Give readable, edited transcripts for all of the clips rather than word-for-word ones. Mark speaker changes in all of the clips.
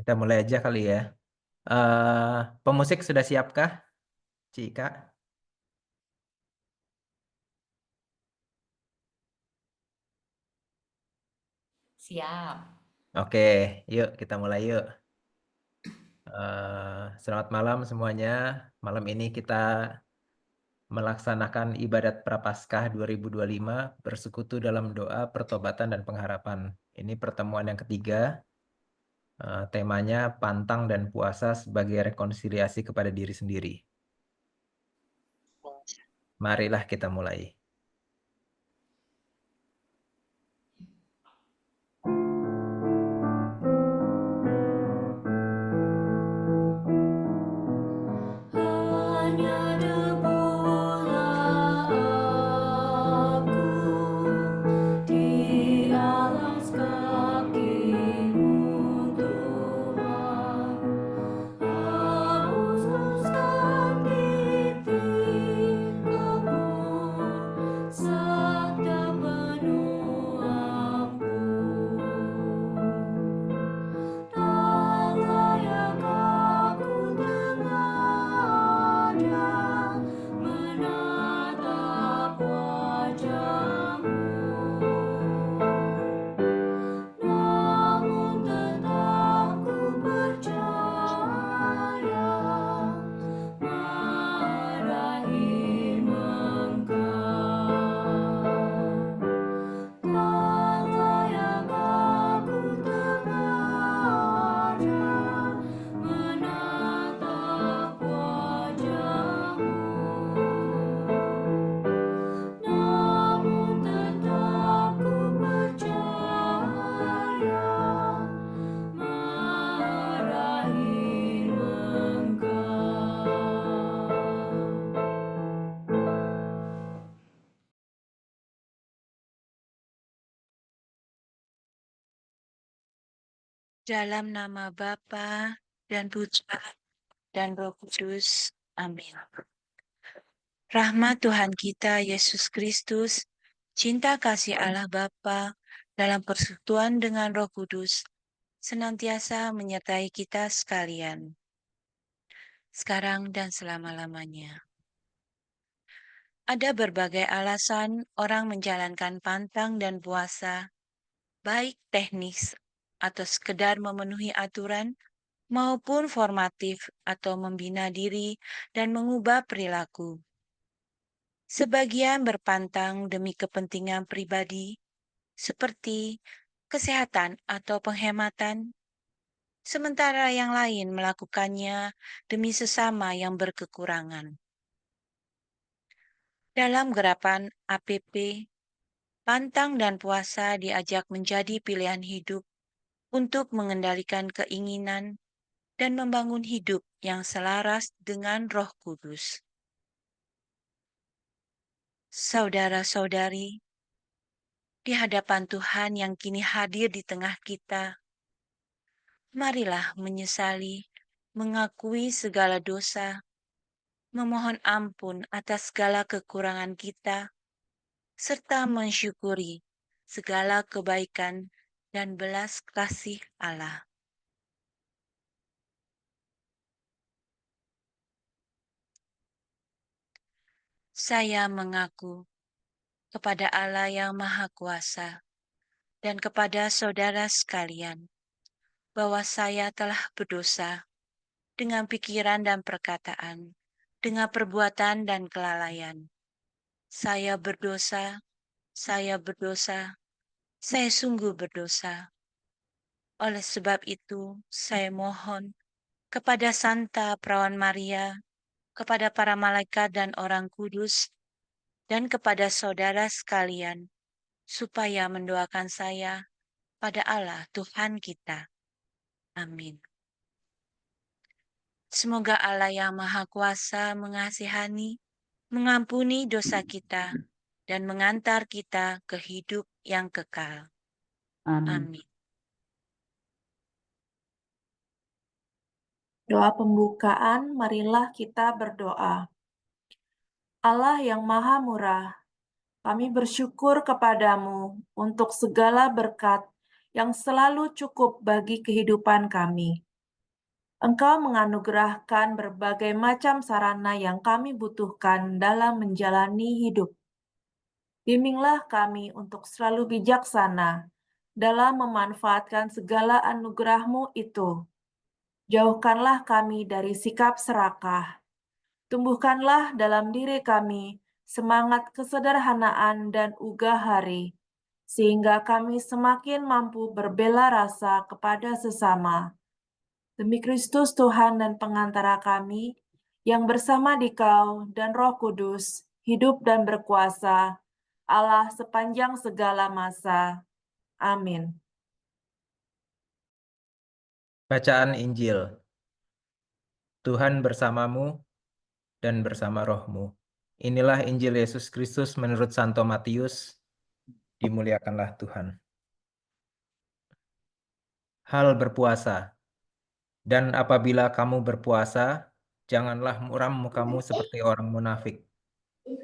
Speaker 1: Kita mulai aja kali ya. Pemusik sudah siapkah, Cika?
Speaker 2: Siap.
Speaker 1: Oke, yuk kita mulai yuk. Selamat malam semuanya. Malam ini kita melaksanakan ibadat Prapaskah 2025 bersekutu dalam doa pertobatan dan pengharapan. Ini pertemuan yang ketiga. Temanya pantang dan puasa sebagai rekonsiliasi kepada diri sendiri. Marilah kita mulai.
Speaker 2: Hanya debulah aku di alas kaki-Mu, Tuhan. Hapuskan titik-Kamu, sabda penuh ampun. Tak layak aku tengadah menatap wajah-Mu, namun tetap ku percaya marahi Engkau. Tak layak aku tengadah menatap wajah-Mu, namun tetap ku percaya marahi Engkau.
Speaker 3: Dalam nama Bapa dan Putra dan Roh Kudus. Amin. Rahmat Tuhan kita Yesus Kristus, cinta kasih Allah Bapa dalam persekutuan dengan Roh Kudus, senantiasa menyertai kita sekalian, sekarang dan selama-lamanya. Ada berbagai alasan orang menjalankan pantang dan puasa, baik teknis atau sekedar memenuhi aturan, maupun formatif atau membina diri dan mengubah perilaku. Sebagian berpantang demi kepentingan pribadi, seperti kesehatan atau penghematan, sementara yang lain melakukannya demi sesama yang berkekurangan. Dalam gerakan APP, pantang dan puasa diajak menjadi pilihan hidup untuk mengendalikan keinginan dan membangun hidup yang selaras dengan Roh Kudus. Saudara-saudari, di hadapan Tuhan yang kini hadir di tengah kita, marilah menyesali, mengakui segala dosa, memohon ampun atas segala kekurangan kita, serta mensyukuri segala kebaikan dan belas kasih Allah. Saya mengaku kepada Allah yang Maha Kuasa dan kepada saudara sekalian, bahwa saya telah berdosa dengan pikiran dan perkataan, dengan perbuatan dan kelalaian. Saya berdosa, saya berdosa, saya sungguh berdosa. Oleh sebab itu, saya mohon kepada Santa Perawan Maria, kepada para malaikat dan orang kudus, dan kepada saudara sekalian, supaya mendoakan saya pada Allah Tuhan kita. Amin. Semoga Allah yang Maha Kuasa mengasihani, mengampuni dosa kita, dan mengantar kita ke hidup yang kekal.
Speaker 4: Amin.
Speaker 3: Amin.
Speaker 5: Doa pembukaan, marilah kita berdoa. Allah yang Maha Murah, kami bersyukur kepadamu untuk segala berkat yang selalu cukup bagi kehidupan kami. Engkau menganugerahkan berbagai macam sarana yang kami butuhkan dalam menjalani hidup. Bimbinglah kami untuk selalu bijaksana dalam memanfaatkan segala anugerah-Mu itu. Jauhkanlah kami dari sikap serakah. Tumbuhkanlah dalam diri kami semangat kesederhanaan dan ugah hari, sehingga kami semakin mampu berbela rasa kepada sesama. Demi Kristus Tuhan dan pengantara kami, yang bersama Dikau dan Roh Kudus, hidup dan berkuasa, Allah sepanjang segala masa. Amin.
Speaker 1: Bacaan Injil. Tuhan bersamamu dan bersama rohmu. Inilah Injil Yesus Kristus menurut Santo Matius. Dimuliakanlah Tuhan. Hal berpuasa. Dan apabila kamu berpuasa, janganlah muram mukamu seperti orang munafik.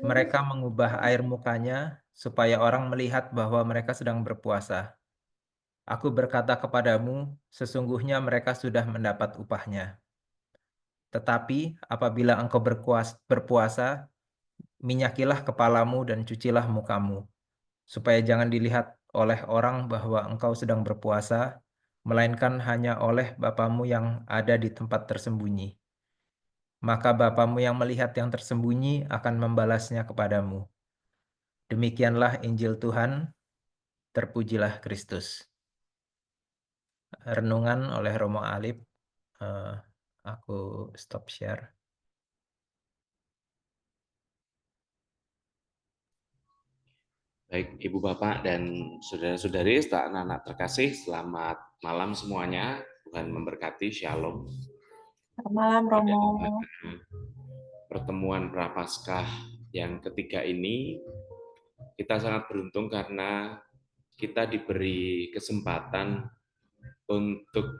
Speaker 1: Mereka mengubah air mukanya supaya orang melihat bahwa mereka sedang berpuasa. Aku berkata kepadamu, sesungguhnya mereka sudah mendapat upahnya. Tetapi apabila engkau berpuasa, minyakilah kepalamu dan cucilah mukamu, supaya jangan dilihat oleh orang bahwa engkau sedang berpuasa, melainkan hanya oleh Bapamu yang ada di tempat tersembunyi. Maka Bapamu yang melihat yang tersembunyi akan membalasnya kepadamu. Demikianlah Injil Tuhan, terpujilah Kristus. Renungan oleh Romo Alip. Aku stop share.
Speaker 4: Baik, Ibu Bapak dan saudara-saudari, serta anak-anak terkasih, selamat malam semuanya. Tuhan memberkati, Shalom.
Speaker 5: Selamat malam, Romo.
Speaker 4: Pertemuan Prapaskah yang ketiga ini, kita sangat beruntung karena kita diberi kesempatan untuk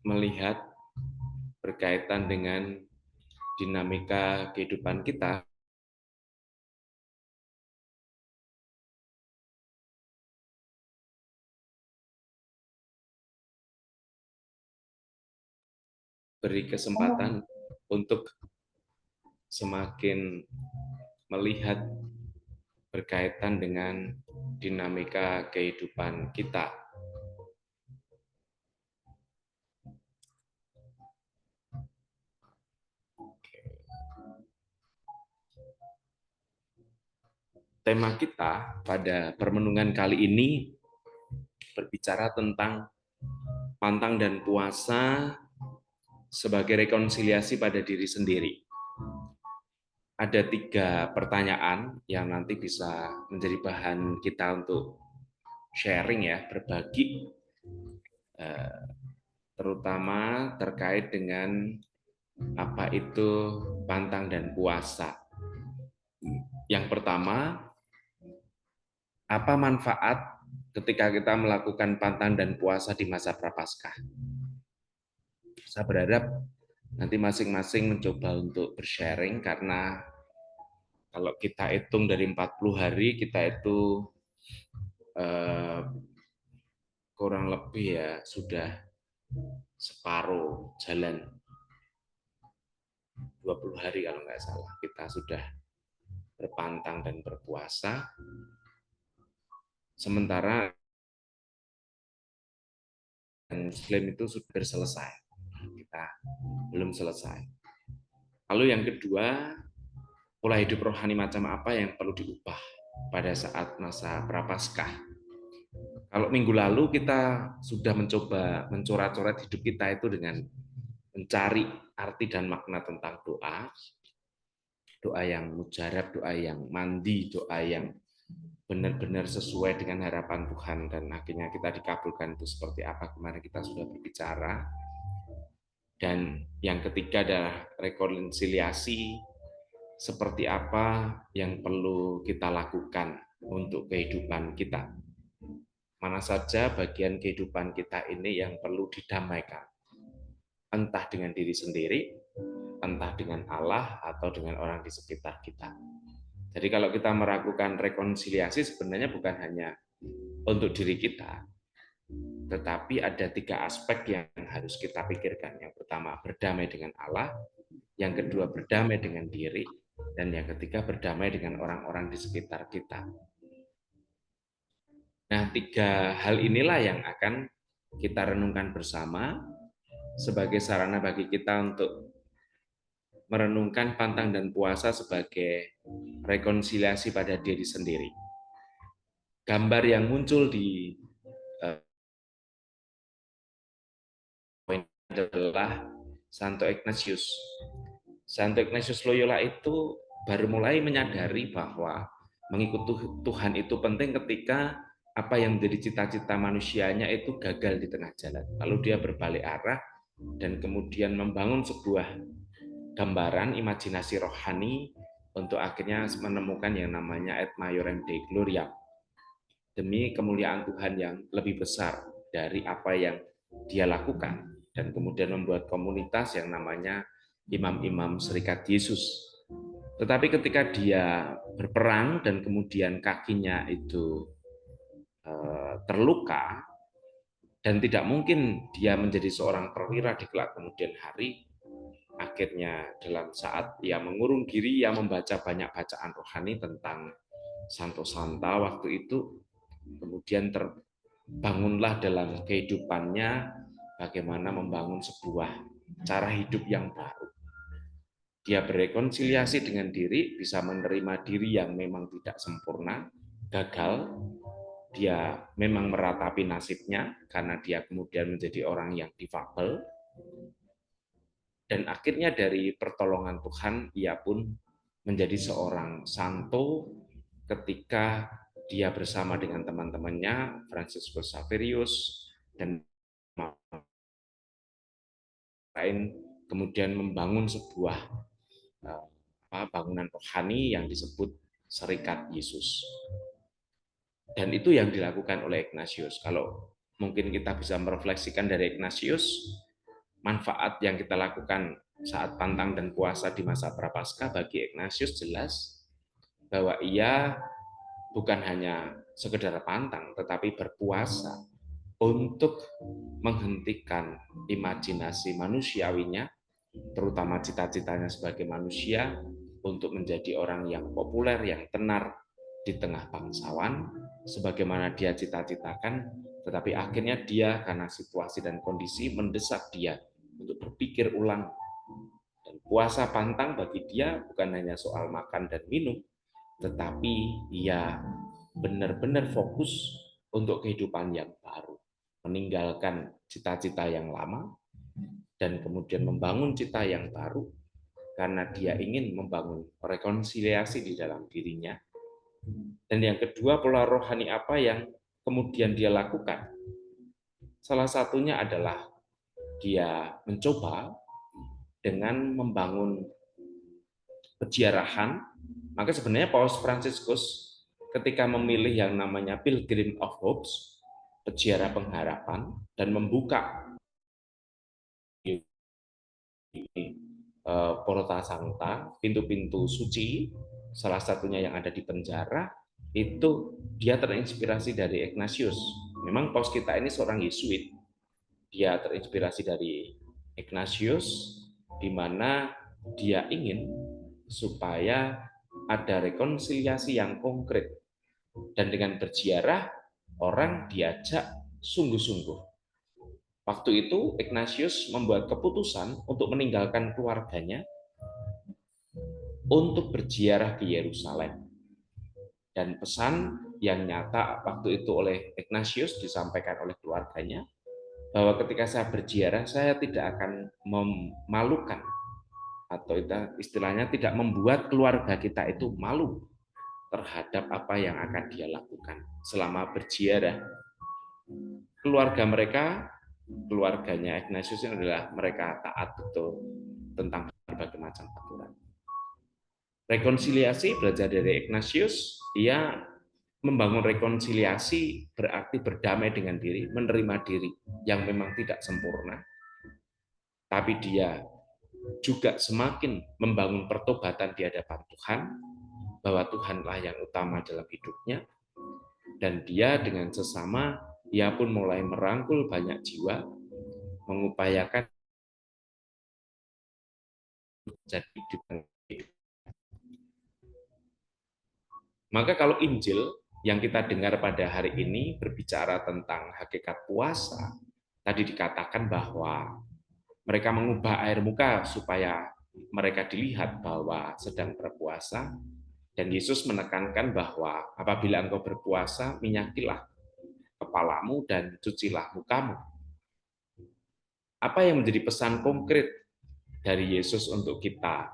Speaker 4: melihat berkaitan dengan dinamika kehidupan kita beri kesempatan untuk semakin melihat berkaitan dengan dinamika kehidupan kita. Tema kita pada permenungan kali ini berbicara tentang pantang dan puasa sebagai rekonsiliasi pada diri sendiri. Ada 3 pertanyaan yang nanti bisa menjadi bahan kita untuk sharing ya, berbagi, terutama terkait dengan apa itu pantang dan puasa. Yang pertama, apa manfaat ketika kita melakukan pantang dan puasa di masa Prapaskah? Saya berharap nanti masing-masing mencoba untuk bersharing, karena kalau kita hitung dari 40 hari, kita itu kurang lebih ya sudah separuh jalan. 20 hari kalau nggak salah, kita sudah berpantang dan berpuasa. Sementara Muslim itu sudah selesai. Kita belum selesai. Lalu yang kedua, pola hidup rohani macam apa yang perlu diubah pada saat masa Prapaskah. Kalau minggu lalu kita sudah mencoba mencoret-coret hidup kita itu dengan mencari arti dan makna tentang doa. Doa yang mujarab, doa yang mandi, doa yang benar-benar sesuai dengan harapan Tuhan, dan akhirnya kita dikabulkan itu seperti apa, kemarin kita sudah berbicara. Dan yang ketiga adalah rekonsiliasi, seperti apa yang perlu kita lakukan untuk kehidupan kita. Mana saja bagian kehidupan kita ini yang perlu didamaikan, entah dengan diri sendiri, entah dengan Allah, atau dengan orang di sekitar kita. Jadi kalau kita melakukan rekonsiliasi sebenarnya bukan hanya untuk diri kita, Tetapi ada 3 aspek yang harus kita pikirkan. Yang pertama, berdamai dengan Allah. Yang kedua, berdamai dengan diri. Dan yang ketiga, berdamai dengan orang-orang di sekitar kita. Nah, 3 hal inilah yang akan kita renungkan bersama sebagai sarana bagi kita untuk merenungkan pantang dan puasa sebagai rekonsiliasi pada diri sendiri. Gambar yang muncul di adalah Santo Ignatius. Santo Ignatius Loyola itu baru mulai menyadari bahwa mengikut Tuhan itu penting ketika apa yang menjadi cita-cita manusianya itu gagal di tengah jalan. Lalu dia berbalik arah dan kemudian membangun sebuah gambaran imajinasi rohani untuk akhirnya menemukan yang namanya Et Maiorem Dei Gloriam, demi kemuliaan Tuhan yang lebih besar dari apa yang dia lakukan, dan kemudian membuat komunitas yang namanya Imam-Imam Serikat Yesus. Tetapi ketika dia berperang dan kemudian kakinya itu terluka, dan tidak mungkin dia menjadi seorang perwira di kelak kemudian hari, akhirnya dalam saat ia mengurung diri, ia membaca banyak bacaan rohani tentang Santo Santa waktu itu, kemudian terbangunlah dalam kehidupannya bagaimana membangun sebuah cara hidup yang baru. Dia berekonsiliasi dengan diri, bisa menerima diri yang memang tidak sempurna, gagal. Dia memang meratapi nasibnya karena dia kemudian menjadi orang yang difabel. Dan akhirnya dari pertolongan Tuhan, ia pun menjadi seorang santo ketika dia bersama dengan teman-temannya, Franciscus Xaverius, dan lain, kemudian membangun sebuah bangunan rohani yang disebut Serikat Yesus. Dan itu yang dilakukan oleh Ignatius. Kalau mungkin kita bisa merefleksikan dari Ignatius, manfaat yang kita lakukan saat pantang dan puasa di masa Prapaskah bagi Ignatius jelas bahwa ia bukan hanya sekedar pantang, tetapi berpuasa untuk menghentikan imajinasi manusiawinya, terutama cita-citanya sebagai manusia, untuk menjadi orang yang populer, yang tenar di tengah bangsawan, sebagaimana dia cita-citakan, tetapi akhirnya dia karena situasi dan kondisi mendesak dia untuk berpikir ulang. Dan puasa pantang bagi dia bukan hanya soal makan dan minum, tetapi ia benar-benar fokus untuk kehidupan yang baru, meninggalkan cita-cita yang lama dan kemudian membangun cita yang baru, karena dia ingin membangun rekonsiliasi di dalam dirinya. Dan yang kedua, pola rohani apa yang kemudian dia lakukan? Salah satunya adalah dia mencoba dengan membangun peziarahan. Maka sebenarnya Paus Fransiskus ketika memilih yang namanya Pilgrim of Hopes, peziarah pengharapan, dan membuka Porta Sancta, pintu-pintu suci, salah satunya yang ada di penjara, itu dia terinspirasi dari Ignatius. Memang Paus kita ini seorang Yesuit. Dia terinspirasi dari Ignatius, di mana dia ingin supaya ada rekonsiliasi yang konkret. Dan dengan berziarah, orang diajak sungguh-sungguh. Waktu itu Ignatius membuat keputusan untuk meninggalkan keluarganya untuk berziarah ke Yerusalem. Dan pesan yang nyata waktu itu oleh Ignatius disampaikan oleh keluarganya, bahwa ketika saya berziarah, saya tidak akan memalukan, atau istilahnya tidak membuat keluarga kita itu malu terhadap apa yang akan dia lakukan selama berziarah. Keluarga mereka, keluarganya Ignatius ini adalah mereka taat betul tentang berbagai macam aturan. Rekonsiliasi belajar dari Ignatius, ia membangun rekonsiliasi berarti berdamai dengan diri, menerima diri yang memang tidak sempurna, tapi dia juga semakin membangun pertobatan di hadapan Tuhan, bahwa Tuhanlah yang utama dalam hidupnya, dan dia dengan sesama ia pun mulai merangkul banyak jiwa, mengupayakan jadi hidup. Maka kalau Injil yang kita dengar pada hari ini berbicara tentang hakikat puasa, tadi dikatakan bahwa mereka mengubah air muka supaya mereka dilihat bahwa sedang berpuasa, dan Yesus menekankan bahwa apabila engkau berpuasa, minyakilah kepalamu dan cucilah mukamu. Apa yang menjadi pesan konkret dari Yesus untuk kita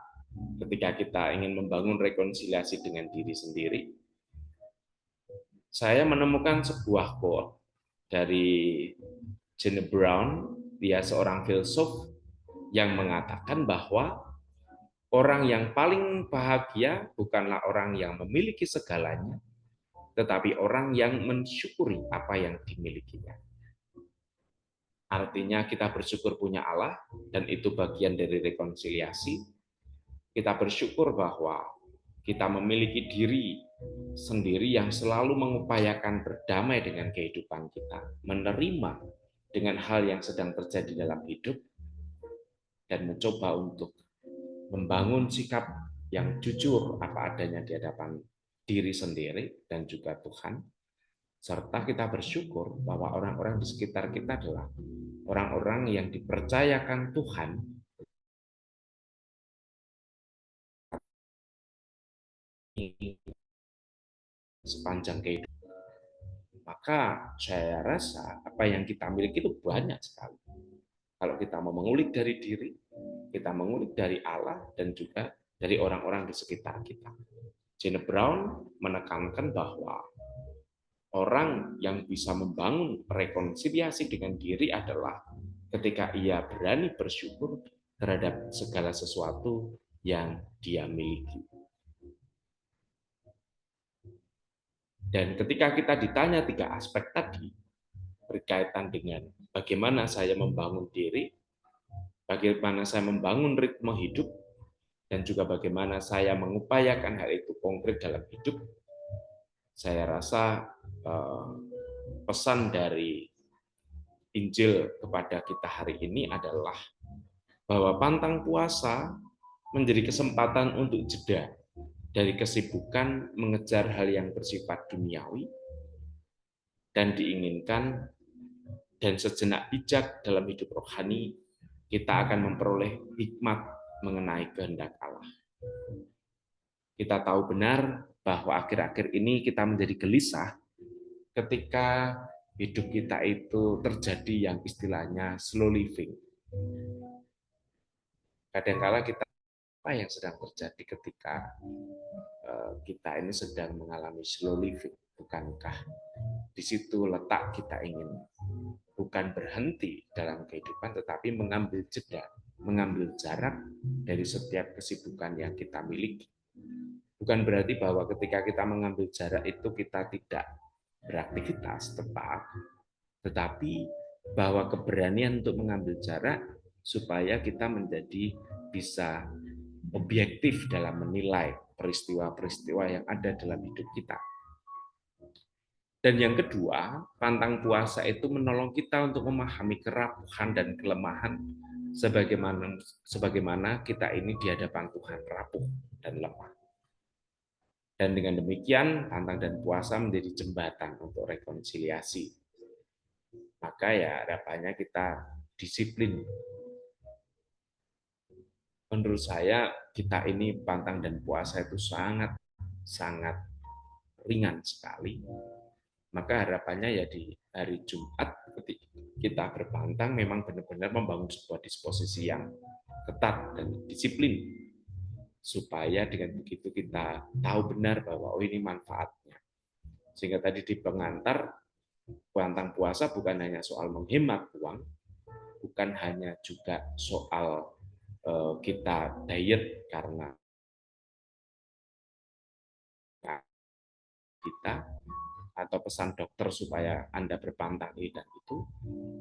Speaker 4: ketika kita ingin membangun rekonsiliasi dengan diri sendiri? Saya menemukan sebuah quote dari Jenny Brown, dia seorang filsuf yang mengatakan bahwa orang yang paling bahagia bukanlah orang yang memiliki segalanya, tetapi orang yang mensyukuri apa yang dimilikinya. Artinya kita bersyukur punya Allah, dan itu bagian dari rekonsiliasi. Kita bersyukur bahwa kita memiliki diri sendiri yang selalu mengupayakan berdamai dengan kehidupan kita, menerima dengan hal yang sedang terjadi dalam hidup, dan mencoba untuk membangun sikap yang jujur apa adanya di hadapan diri sendiri dan juga Tuhan, serta kita bersyukur bahwa orang-orang di sekitar kita adalah orang-orang yang dipercayakan Tuhan sepanjang kehidupan. Maka saya rasa apa yang kita miliki itu banyak sekali. Kalau kita mau mengulik dari diri, kita mengulik dari Allah dan juga dari orang-orang di sekitar kita. Jenny Brown menekankan bahwa orang yang bisa membangun rekonsiliasi dengan diri adalah ketika ia berani bersyukur terhadap segala sesuatu yang dia miliki. Dan ketika kita ditanya 3 aspek tadi, berkaitan dengan bagaimana saya membangun diri, bagaimana saya membangun ritme hidup, dan juga bagaimana saya mengupayakan hal itu konkret dalam hidup, saya rasa pesan dari Injil kepada kita hari ini adalah bahwa pantang puasa menjadi kesempatan untuk jeda dari kesibukan mengejar hal yang bersifat duniawi dan diinginkan, dan sejenak bijak dalam hidup rohani, kita akan memperoleh hikmat mengenai kehendak Allah. Kita tahu benar bahwa akhir-akhir ini kita menjadi gelisah ketika hidup kita itu terjadi yang istilahnya slow living. Kadang-kala kita apa yang sedang terjadi ketika kita ini sedang mengalami slow living? Bukankah di situ letak kita ingin bukan berhenti dalam kehidupan, tetapi mengambil jeda, mengambil jarak dari setiap kesibukan yang kita miliki. Bukan berarti bahwa ketika kita mengambil jarak itu kita tidak beraktivitas tetap, tetapi bahwa keberanian untuk mengambil jarak supaya kita menjadi bisa objektif dalam menilai peristiwa-peristiwa yang ada dalam hidup kita. Dan yang kedua, pantang puasa itu menolong kita untuk memahami kerapuhan dan kelemahan sebagaimana kita ini di hadapan Tuhan rapuh dan lemah. Dan dengan demikian, pantang dan puasa menjadi jembatan untuk rekonsiliasi. Maka ya harapannya kita disiplin. Menurut saya, kita ini pantang dan puasa itu sangat ringan sekali. Maka harapannya ya di hari Jumat ketika kita berpantang memang benar-benar membangun sebuah disposisi yang ketat dan disiplin, supaya dengan begitu kita tahu benar bahwa ini manfaatnya. Sehingga tadi di pengantar, pantang puasa bukan hanya soal menghemat uang, bukan hanya juga soal kita diet karena kita, atau pesan dokter supaya Anda berpantang ini dan itu,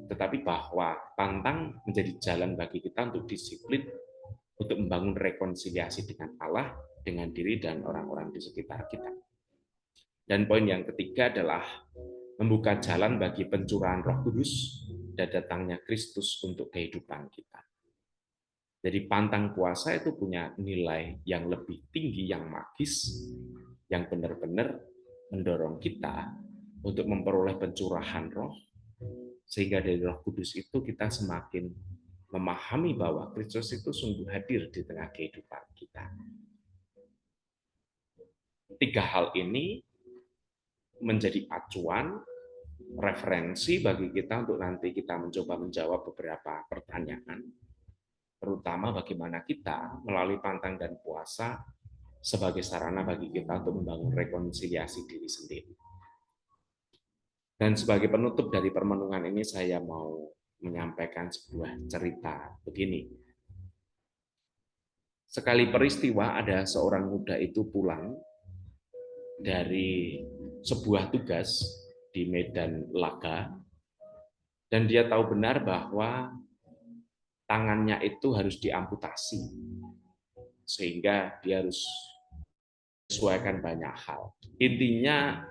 Speaker 4: tetapi bahwa pantang menjadi jalan bagi kita untuk disiplin, untuk membangun rekonsiliasi dengan Allah, dengan diri dan orang-orang di sekitar kita. Dan poin yang ketiga adalah membuka jalan bagi pencurahan Roh Kudus dan datangnya Kristus untuk kehidupan kita. Jadi pantang puasa itu punya nilai yang lebih tinggi, yang magis, yang benar-benar mendorong kita untuk memperoleh pencurahan roh, sehingga dari Roh Kudus itu kita semakin memahami bahwa Kristus itu sungguh hadir di tengah kehidupan kita. 3 hal ini menjadi acuan, referensi bagi kita untuk nanti kita mencoba menjawab beberapa pertanyaan, terutama bagaimana kita melalui pantang dan puasa sebagai sarana bagi kita untuk membangun rekonsiliasi diri sendiri. Dan sebagai penutup dari permenungan ini, saya mau menyampaikan sebuah cerita begini. Sekali peristiwa ada seorang muda itu pulang dari sebuah tugas di medan laga, dan dia tahu benar bahwa tangannya itu harus diamputasi, sehingga dia harus menyesuaikan banyak hal. Intinya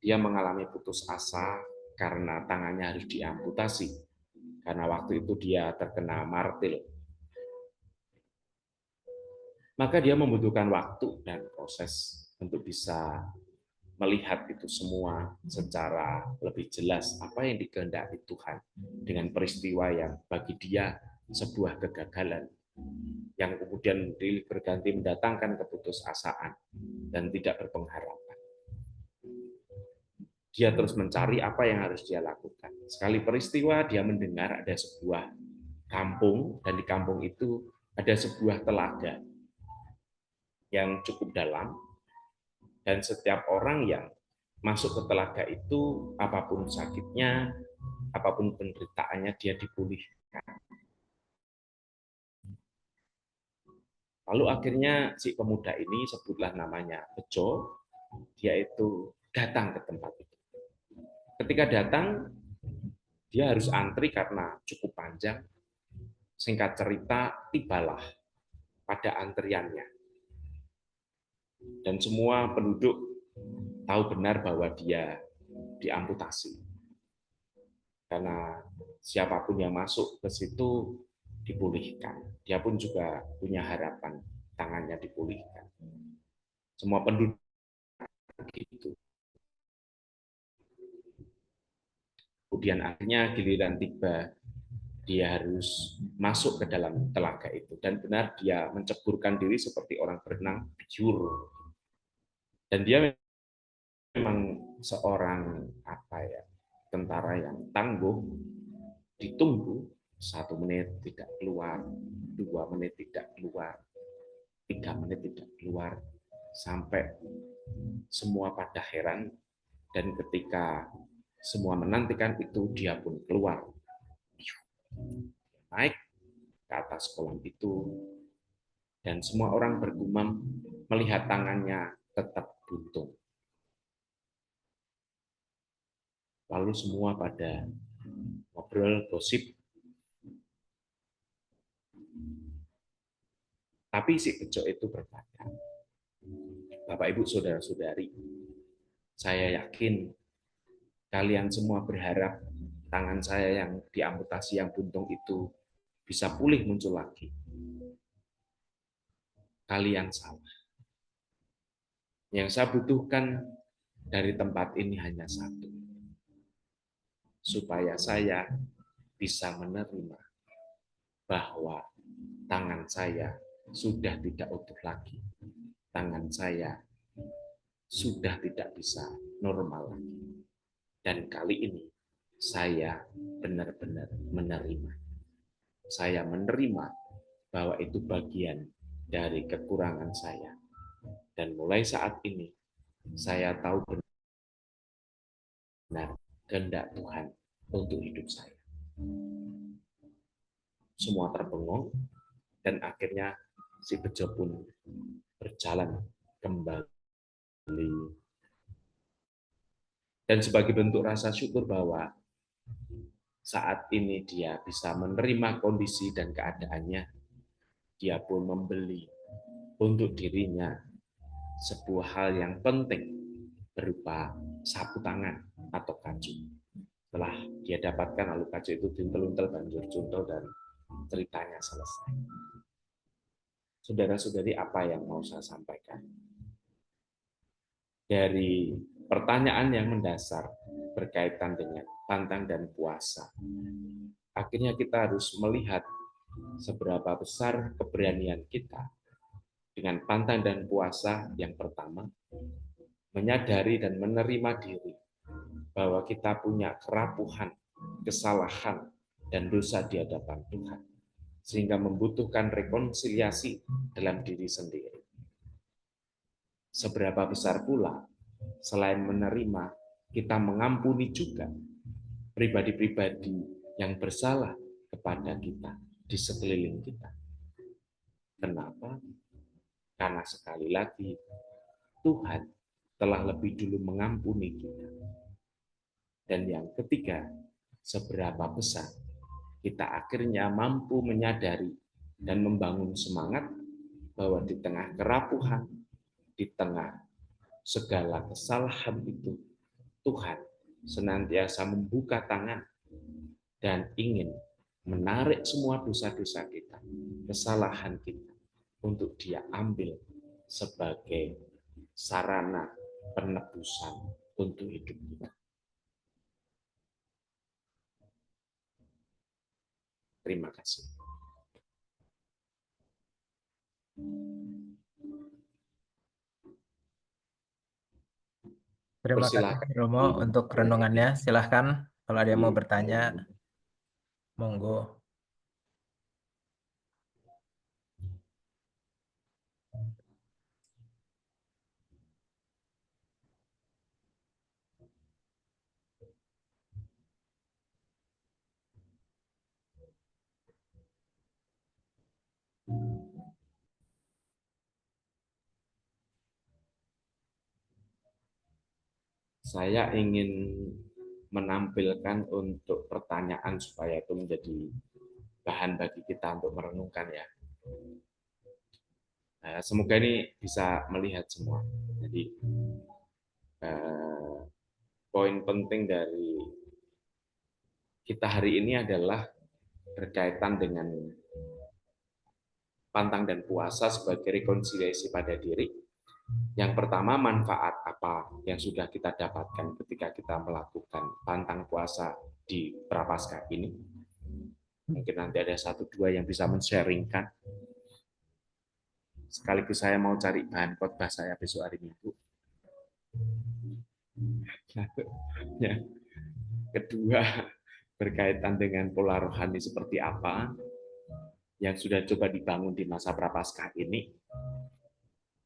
Speaker 4: dia mengalami putus asa karena tangannya harus diamputasi, karena waktu itu dia terkena martil. Maka dia membutuhkan waktu dan proses untuk bisa melihat itu semua secara lebih jelas, apa yang dikehendaki Tuhan dengan peristiwa yang bagi dia sebuah kegagalan, yang kemudian berganti mendatangkan keputusasaan dan tidak berpengharapan. Dia terus mencari apa yang harus dia lakukan. Sekali peristiwa dia mendengar ada sebuah kampung, dan di kampung itu ada sebuah telaga yang cukup dalam, dan setiap orang yang masuk ke telaga itu, apapun sakitnya, apapun penderitaannya, dia dipulihkan. Lalu akhirnya si pemuda ini, sebutlah namanya Bejo, dia itu datang ke tempat itu. Ketika datang, dia harus antri karena cukup panjang. Singkat cerita, tibalah pada antriannya. Dan semua penduduk tahu benar bahwa dia diamputasi. Karena siapapun yang masuk ke situ dipulihkan. Dia pun juga punya harapan tangannya dipulihkan. Semua penduduk gitu. Kemudian akhirnya giliran tiba, dia harus masuk ke dalam telaga itu, dan benar dia menceburkan diri seperti orang berenang biur. Dan dia memang seorang tentara yang tangguh. Ditunggu 1 menit tidak keluar, 2 menit tidak keluar, 3 menit tidak keluar, sampai semua pada heran. Dan ketika semua menantikan itu, dia pun keluar, naik ke atas kolam itu, dan semua orang bergumam melihat tangannya tetap buntung. Lalu semua pada ngobrol, gosip. Tapi si Bejo itu berkata, Bapak Ibu saudara-saudari, saya yakin kalian semua berharap tangan saya yang diamputasi, yang buntung itu bisa pulih muncul lagi. Kalian salah. Yang saya butuhkan dari tempat ini hanya satu, supaya saya bisa menerima bahwa tangan saya sudah tidak utuh lagi. Tangan saya sudah tidak bisa normal lagi. Dan kali ini saya benar-benar menerima. Saya menerima bahwa itu bagian dari kekurangan saya. Dan mulai saat ini saya tahu benar kehendak Tuhan untuk hidup saya. Semua terbengong, dan akhirnya si Bejo pun berjalan kembali. Dan sebagai bentuk rasa syukur bahwa saat ini dia bisa menerima kondisi dan keadaannya, dia pun membeli untuk dirinya sebuah hal yang penting berupa sapu tangan atau kacu. Setelah dia dapatkan lalu kacu itu dintel-untel banjur cuntel dan ceritanya selesai. Saudara-saudari, apa yang mau saya sampaikan? Dari pertanyaan yang mendasar berkaitan dengan pantang dan puasa, akhirnya kita harus melihat seberapa besar keberanian kita dengan pantang dan puasa. Yang pertama, menyadari dan menerima diri bahwa kita punya kerapuhan, kesalahan, dan dosa di hadapan Tuhan, sehingga membutuhkan rekonsiliasi dalam diri sendiri. Seberapa besar pula, selain menerima, kita mengampuni juga pribadi-pribadi yang bersalah kepada kita di sekeliling kita. Kenapa? Karena sekali lagi, Tuhan telah lebih dulu mengampuni kita. Dan yang ketiga, seberapa besar kita akhirnya mampu menyadari dan membangun semangat bahwa di tengah kerapuhan, di tengah segala kesalahan itu, Tuhan senantiasa membuka tangan dan ingin menarik semua dosa-dosa kita, kesalahan kita, untuk Dia ambil sebagai sarana penebusan untuk hidup kita. Terima kasih.
Speaker 1: Terima kasih Romo untuk renungannya. Silahkan kalau ada yang mau bertanya, monggo.
Speaker 4: Saya ingin menampilkan untuk pertanyaan supaya itu menjadi bahan bagi kita untuk merenungkan ya. Semoga ini bisa melihat semua. Jadi poin penting dari kita hari ini adalah berkaitan dengan pantang dan puasa sebagai rekonsiliasi pada diri. Yang pertama, manfaat apa yang sudah kita dapatkan ketika kita melakukan pantang puasa di Prapaskah ini. Mungkin nanti ada 1-2 yang bisa men-sharingkan. Sekaligus saya mau cari bahan khotbah saya besok hari Minggu. Ya. Kedua, berkaitan dengan pola rohani seperti apa yang sudah coba dibangun di masa Prapaskah ini.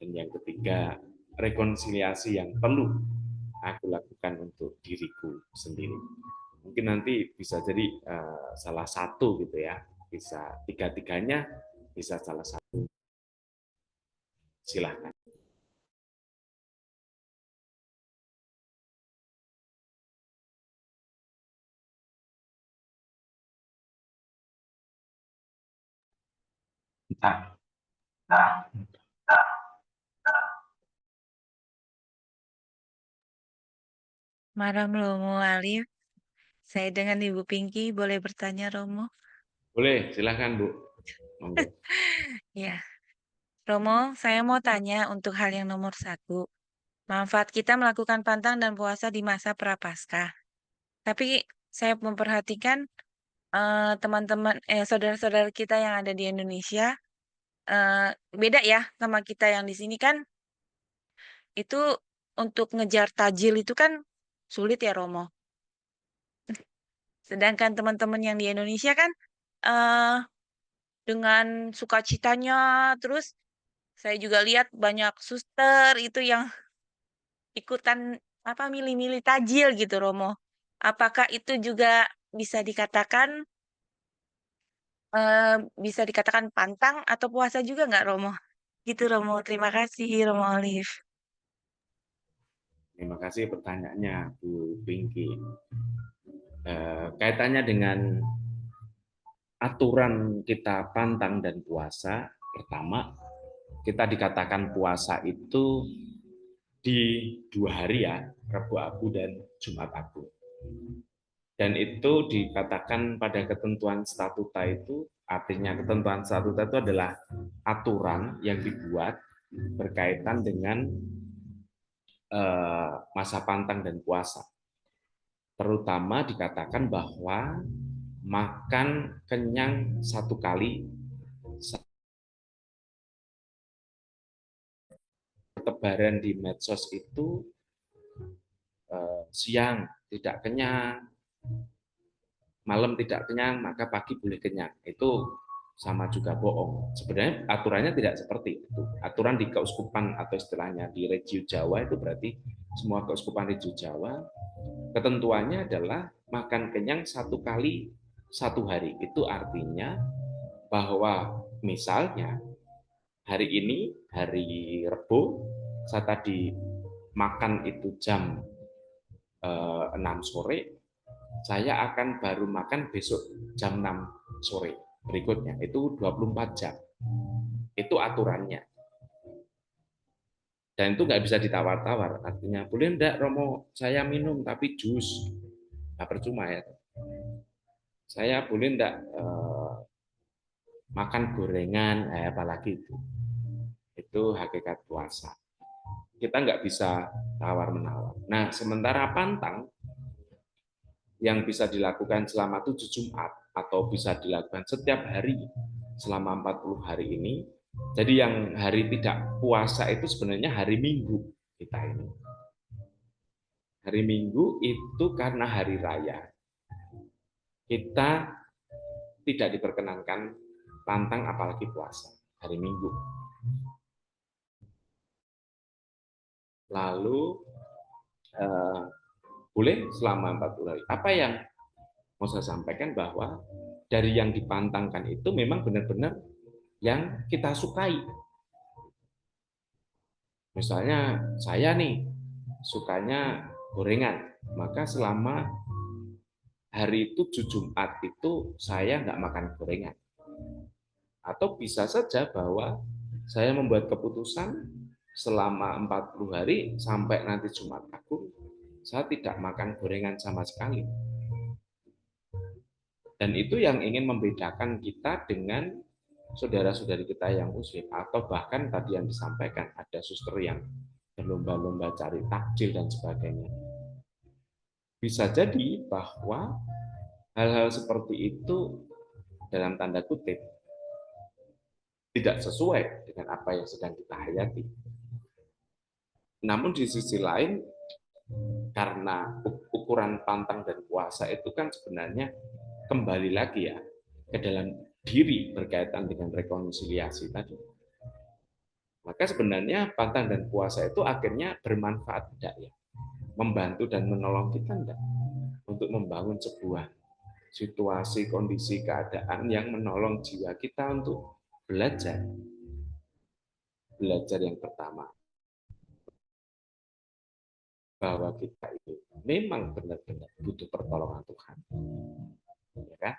Speaker 4: Dan yang ketiga, rekonsiliasi yang perlu aku lakukan untuk diriku sendiri. Mungkin nanti bisa jadi salah satu gitu ya, bisa tiga-tiganya, bisa salah satu. Silakan.
Speaker 3: Malam Romo Alif, saya dengan Ibu Pinky boleh bertanya Romo?
Speaker 4: Boleh, silakan Bu. Monggo.
Speaker 3: Ya, Romo, saya mau tanya untuk hal yang nomor 1. Manfaat kita melakukan pantang dan puasa di masa Prapaskah. Tapi saya memperhatikan teman-teman, saudara-saudara kita yang ada di Indonesia, beda ya sama kita yang di sini kan, itu untuk ngejar tajil itu kan sulit ya Romo. Sedangkan teman-teman yang di Indonesia kan dengan sukacitanya, terus saya juga lihat banyak suster itu yang ikutan milih-milih tajil gitu Romo. Apakah itu juga bisa dikatakan pantang atau puasa juga nggak Romo? Gitu Romo. Terima kasih Romo Olive.
Speaker 4: Terima kasih pertanyaannya Bu Pinky. Kaitannya dengan aturan kita pantang dan puasa, pertama kita dikatakan puasa itu di 2 hari ya, Rabu Abu dan Jumat Agung. Dan itu dikatakan pada ketentuan statuta itu, artinya ketentuan statuta itu adalah aturan yang dibuat berkaitan dengan masa pantang dan puasa. Terutama dikatakan bahwa makan kenyang 1 kali, tebaran di medsos itu siang tidak kenyang, malam tidak kenyang, maka pagi boleh kenyang. Itu sama juga bohong. Sebenarnya aturannya tidak seperti itu. Aturan di keuskupan atau istilahnya di Regio Jawa itu berarti semua keuskupan Regio Jawa, ketentuannya adalah makan kenyang 1 kali 1 hari. Itu artinya bahwa misalnya hari ini, hari Rebo, saya tadi makan itu jam 6 sore, saya akan baru makan besok jam 6 sore berikutnya. Itu 24 jam. Itu aturannya. Dan itu nggak bisa ditawar-tawar. Artinya, boleh enggak Romo saya minum tapi jus? Nggak percuma ya. Saya boleh enggak makan gorengan, apalagi itu. Itu hakikat puasa. Kita nggak bisa tawar-menawar. Nah, sementara pantang yang bisa dilakukan selama 7 Jumat atau bisa dilakukan setiap hari selama 40 hari ini. Jadi yang hari tidak puasa itu sebenarnya hari Minggu kita ini. Hari Minggu itu karena hari raya. Kita tidak diperkenankan pantang apalagi puasa hari Minggu. Lalu boleh selama 40 hari. Apa yang mau saya sampaikan bahwa dari yang dipantangkan itu memang benar-benar yang kita sukai. Misalnya saya nih sukanya gorengan, maka selama hari 7 Jumat itu saya nggak makan gorengan. Atau bisa saja bahwa saya membuat keputusan selama 40 hari sampai nanti Jumat Agung, saya tidak makan gorengan sama sekali. Dan itu yang ingin membedakan kita dengan saudara-saudari kita yang muslim, atau bahkan tadi yang disampaikan ada suster yang berlomba-lomba cari takjil dan sebagainya. Bisa jadi bahwa hal-hal seperti itu dalam tanda kutip tidak sesuai dengan apa yang sedang kita hayati. Namun di sisi lain, karena ukuran pantang dan puasa itu kan sebenarnya kembali lagi ya ke dalam diri berkaitan dengan rekonsiliasi tadi. Maka sebenarnya pantang dan puasa itu akhirnya bermanfaat tidak ya? Membantu dan menolong kita enggak? Untuk membangun sebuah situasi, kondisi, keadaan yang menolong jiwa kita untuk belajar. Belajar yang pertama, bahwa kita itu memang benar-benar butuh pertolongan Tuhan. Ya kan?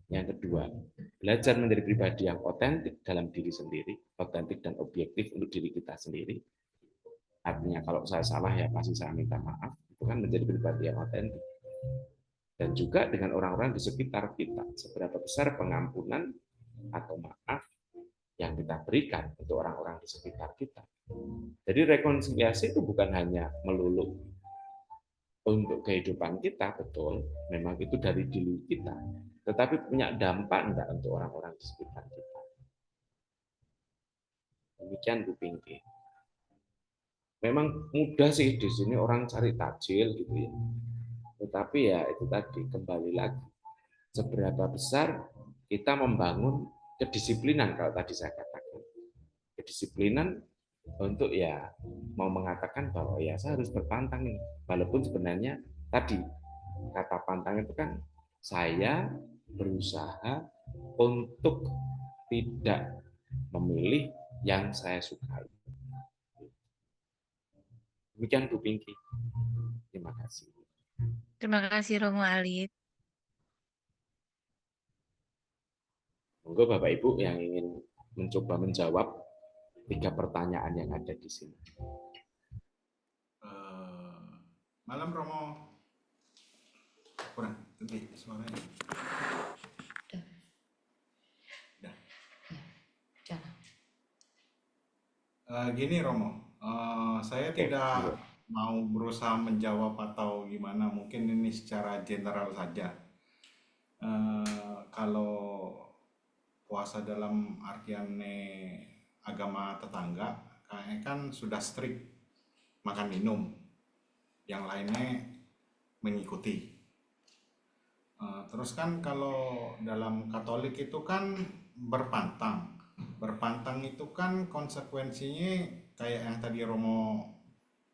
Speaker 4: Yang kedua, belajar menjadi pribadi yang otentik dalam diri sendiri, otentik dan objektif untuk diri kita sendiri. Artinya kalau saya salah ya pasti saya minta maaf. Itu kan menjadi pribadi yang otentik. Dan juga dengan orang-orang di sekitar kita, seberapa besar pengampunan atau maaf yang kita berikan untuk orang-orang di sekitar kita. Jadi rekonsiliasi itu bukan hanya melulu untuk kehidupan kita, betul, memang itu dari diri kita, tetapi punya dampak enggak untuk orang-orang di sekitar kita. Demikian Bu Pinky. Memang mudah sih di sini orang cari takjil gitu ya. Tetapi ya itu tadi kembali lagi seberapa besar kita membangun kedisiplinan kalau tadi saya katakan. Kedisiplinan untuk ya mau mengatakan bahwa ya saya harus berpantang nih. Walaupun sebenarnya tadi kata pantang itu kan saya berusaha untuk tidak memilih yang saya sukai. Demikian Bu Pinky. Terima kasih.
Speaker 3: Terima kasih Romo Alit.
Speaker 4: Monggo Bapak Ibu yang ingin mencoba menjawab 3 pertanyaan yang ada di sini.
Speaker 6: Malam Romo. Kurang gede suaranya. Udah. Gini Romo, saya
Speaker 4: Oke,
Speaker 6: tidak mau berusaha menjawab atau gimana, mungkin ini secara general saja. Kalau puasa dalam artian agama tetangga, kayaknya kan sudah strict makan minum, yang lainnya mengikuti. Terus kan kalau dalam Katolik itu kan berpantang. Berpantang itu kan konsekuensinya kayak yang tadi Romo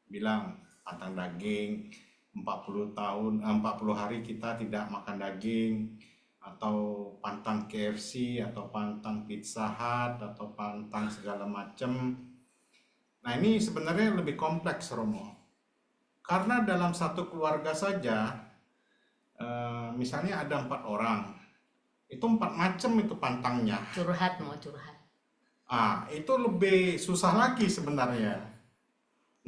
Speaker 6: bilang, pantang daging, 40 tahun, 40 hari kita tidak makan daging, atau pantang KFC, atau pantang Pizza Hut, atau pantang segala macam. Nah ini sebenarnya lebih kompleks Romo. Karena dalam satu keluarga saja, misalnya ada 4 orang, itu 4 macam itu pantangnya.
Speaker 7: Curhat, mau curhat.
Speaker 6: Itu lebih susah lagi sebenarnya.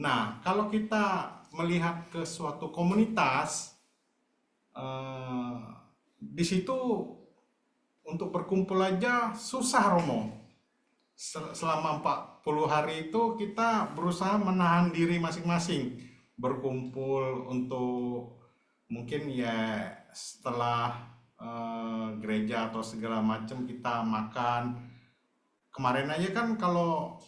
Speaker 6: Nah, kalau kita melihat ke suatu komunitas, di situ untuk berkumpul aja susah Romo. Selama 40 hari itu kita berusaha menahan diri masing-masing, berkumpul untuk mungkin ya setelah gereja atau segala macam kita makan. Kemarin aja kan kalau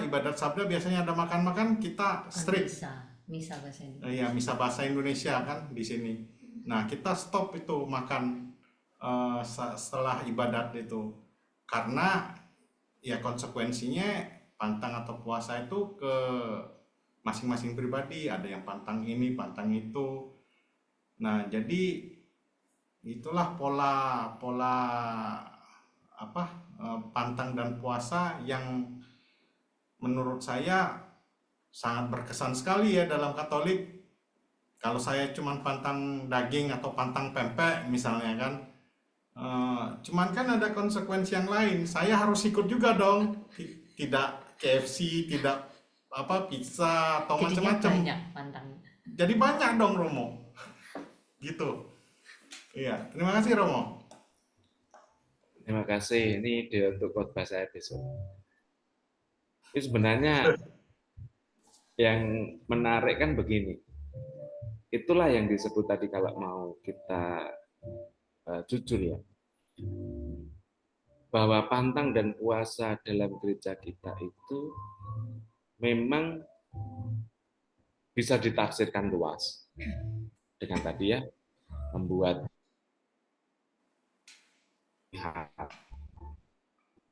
Speaker 6: ibadat sabda biasanya ada makan-makan, kita strict.
Speaker 7: Misa bahasa Indonesia.
Speaker 6: Iya, misa bahasa Indonesia kan di sini. Nah, kita stop itu makan setelah ibadat itu. Karena ya konsekuensinya pantang atau puasa itu ke masing-masing pribadi, ada yang pantang ini, pantang itu. Nah, jadi itulah pola pantang dan puasa yang menurut saya sangat berkesan sekali ya dalam Katolik. Kalau saya cuma pantang daging atau pantang pempek misalnya kan, cuman kan ada konsekuensi yang lain. Saya harus ikut juga dong, tidak KFC, tidak pizza atau macam-macam.
Speaker 7: Banyak pantangnya.
Speaker 6: Jadi banyak dong Romo, gitu. Iya, terima kasih Romo.
Speaker 4: Terima kasih. Ini untuk khotbah saya besok. Itu sebenarnya yang menarik kan begini. Itulah yang disebut tadi kalau mau kita jujur ya. Bahwa pantang dan puasa dalam gereja kita itu memang bisa ditafsirkan luas. Dengan tadi ya, membuat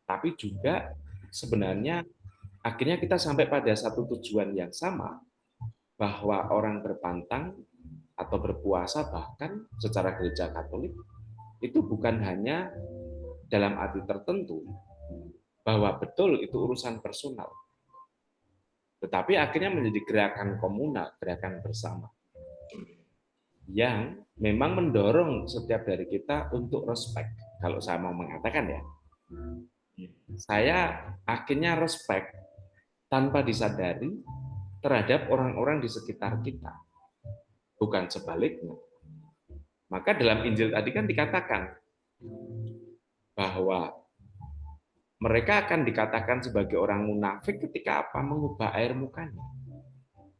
Speaker 4: tapi juga sebenarnya akhirnya kita sampai pada satu tujuan yang sama, bahwa orang berpantang atau berpuasa bahkan secara gereja Katolik itu bukan hanya dalam arti tertentu bahwa betul itu urusan personal, tetapi akhirnya menjadi gerakan komunal, gerakan bersama yang memang mendorong setiap dari kita untuk respect. Kalau saya mau mengatakan ya, saya akhirnya respect tanpa disadari terhadap orang-orang di sekitar kita, bukan sebaliknya. Maka dalam Injil tadi kan dikatakan bahwa mereka akan dikatakan sebagai orang munafik ketika apa? Mengubah air mukanya.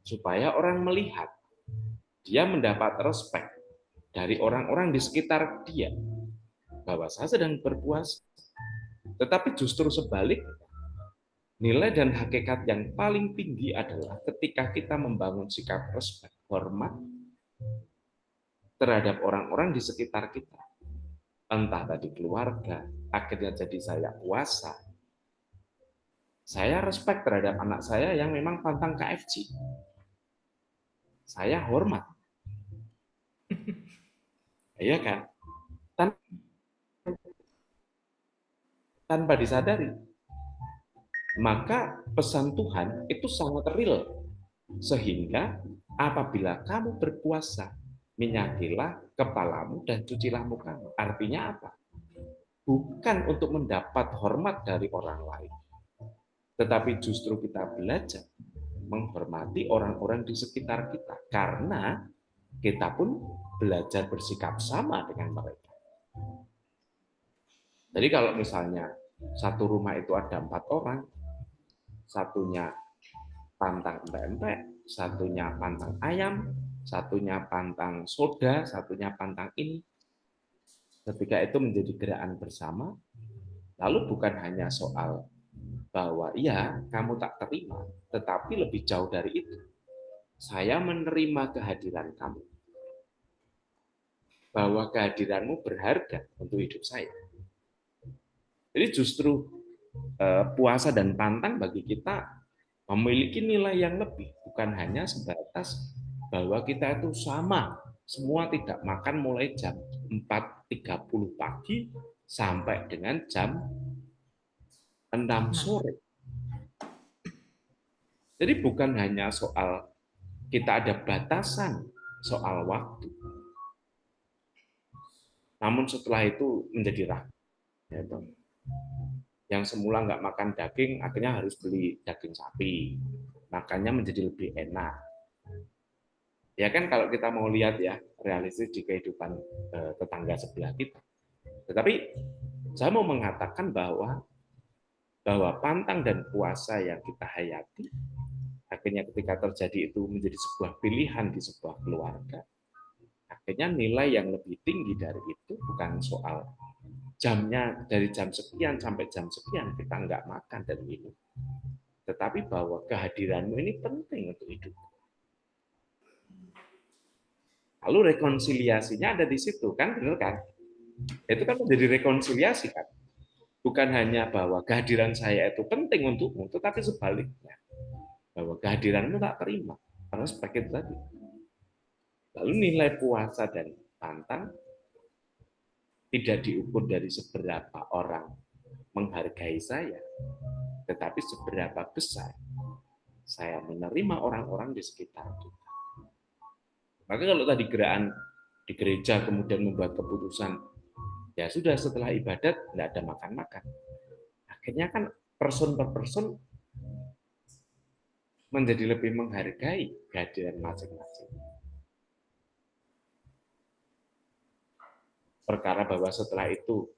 Speaker 4: Supaya orang melihat, dia mendapat respect dari orang-orang di sekitar dia, bahwa saya sedang berpuasa. Tetapi justru sebaliknya, nilai dan hakikat yang paling tinggi adalah ketika kita membangun sikap respect, hormat terhadap orang-orang di sekitar kita. Entah tadi keluarga, akhirnya jadi saya puasa. Saya respect terhadap anak saya yang memang pantang KFC. Saya hormat. Iya kan? Tanpa disadari. Maka pesan Tuhan itu sangat real. Sehingga apabila kamu berpuasa, minyakilah kepalamu dan cucilah mukamu. Artinya apa? Bukan untuk mendapat hormat dari orang lain, tetapi justru kita belajar menghormati orang-orang di sekitar kita, karena kita pun belajar bersikap sama dengan mereka. Jadi kalau misalnya satu rumah itu ada 4 orang, satunya pantang empek-empek, satunya pantang ayam, satunya pantang soda, satunya pantang ini. Ketika itu menjadi gerakan bersama, lalu bukan hanya soal bahwa iya kamu tak terima, tetapi lebih jauh dari itu. Saya menerima kehadiran kamu. Bahwa kehadiranmu berharga untuk hidup saya. Jadi justru puasa dan pantang bagi kita memiliki nilai yang lebih, bukan hanya sebatas bahwa kita itu sama, semua tidak makan mulai jam 4.30 pagi sampai dengan jam 6 sore. Jadi bukan hanya soal kita ada batasan soal waktu. Namun setelah itu menjadi ragu. Yang semula nggak makan daging, akhirnya harus beli daging sapi. Makannya menjadi lebih enak. Ya kan kalau kita mau lihat ya, realistis di kehidupan tetangga sebelah kita. Tetapi saya mau mengatakan bahwa pantang dan puasa yang kita hayati, akhirnya ketika terjadi itu menjadi sebuah pilihan di sebuah keluarga. Akhirnya nilai yang lebih tinggi dari itu bukan soal jamnya dari jam sekian sampai jam sekian kita nggak makan dan minum, tetapi bahwa kehadiranmu ini penting untuk hidup. Lalu rekonsiliasinya ada di situ, kan benar kan? Itu kan menjadi rekonsiliasi kan, bukan hanya bahwa kehadiran saya itu penting untukmu, tetapi sebaliknya bahwa kehadiranmu tak terima, karena seperti itu tadi. Lalu nilai puasa dan pantang tidak diukur dari seberapa orang menghargai saya, tetapi seberapa besar saya menerima orang-orang di sekitar kita. Maka kalau tadi gerakan di gereja kemudian membuat keputusan, ya sudah setelah ibadat tidak ada makan-makan. Akhirnya kan person per person menjadi lebih menghargai kehadiran masing-masing. Perkara bahwa setelah itu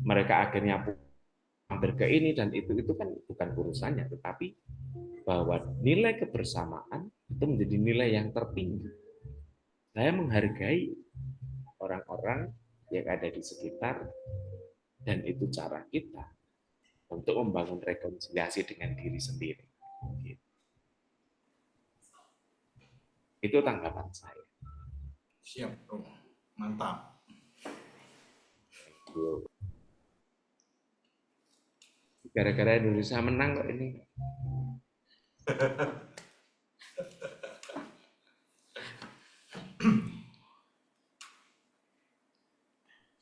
Speaker 4: mereka akhirnya hampir ke ini dan itu kan bukan urusannya, tetapi bahwa nilai kebersamaan itu menjadi nilai yang tertinggi. Saya menghargai orang-orang yang ada di sekitar, dan itu cara kita untuk membangun rekonsiliasi dengan diri sendiri. Itu tanggapan saya.
Speaker 6: Siap, Bro. Mantap.
Speaker 4: Gara-gara Indonesia menang kok ini.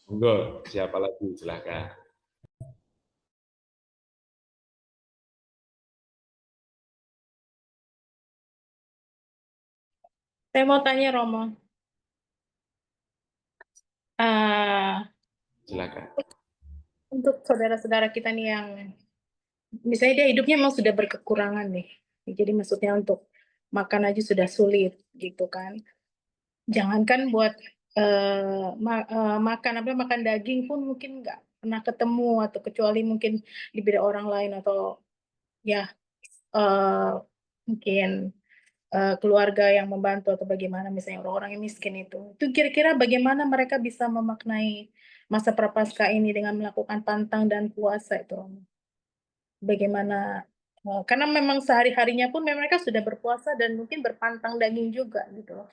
Speaker 4: Monggo, siapa lagi? Silakan.
Speaker 8: Saya mau tanya Romo,
Speaker 4: Silakan.
Speaker 8: untuk saudara-saudara kita nih yang misalnya dia hidupnya memang sudah berkekurangan nih, jadi maksudnya untuk makan aja sudah sulit gitu kan. Jangankan buat makan daging pun mungkin nggak pernah ketemu, atau kecuali mungkin diberi orang lain, atau ya mungkin keluarga yang membantu atau bagaimana, misalnya orang-orang yang miskin itu kira-kira bagaimana mereka bisa memaknai masa prapaskah ini dengan melakukan pantang dan puasa itu, Romo? Bagaimana, karena memang sehari-harinya pun mereka sudah berpuasa dan mungkin berpantang daging juga gitu loh.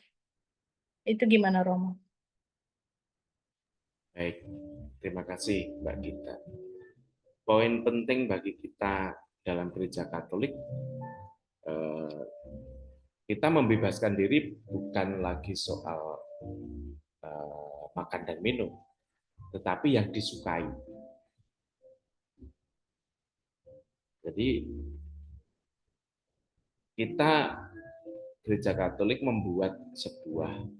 Speaker 8: Itu gimana, Romo?
Speaker 4: Baik, terima kasih Mbak Gita. Poin penting bagi kita dalam gereja Katolik, kita membebaskan diri bukan lagi soal makan dan minum, tetapi yang disukai. Jadi kita gereja Katolik membuat sebuah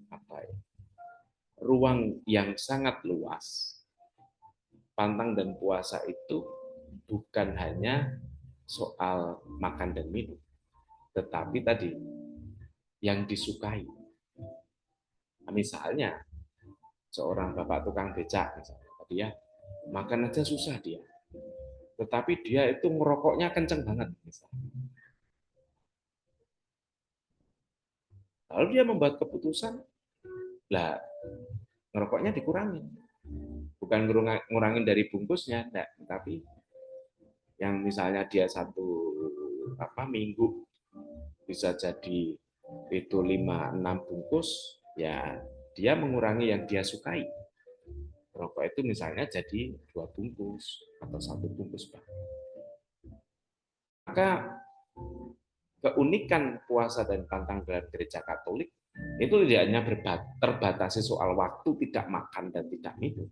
Speaker 4: ruang yang sangat luas. Pantang dan puasa itu bukan hanya soal makan dan minum, tetapi tadi yang disukai. Misalnya seorang bapak tukang becak, misalnya, dia makan aja susah dia, tetapi dia itu ngerokoknya kenceng banget. Misalnya. Lalu dia membuat keputusan, lah ngerokoknya dikurangi, bukan ngurangin dari bungkusnya, enggak, tapi yang misalnya dia satu minggu bisa jadi itu 5-6 bungkus, ya dia mengurangi yang dia sukai. Rokok itu misalnya jadi 2 bungkus atau 1 bungkus. Maka keunikan puasa dan pantang dalam gereja Katolik itu tidak hanya terbatasi soal waktu tidak makan dan tidak minum.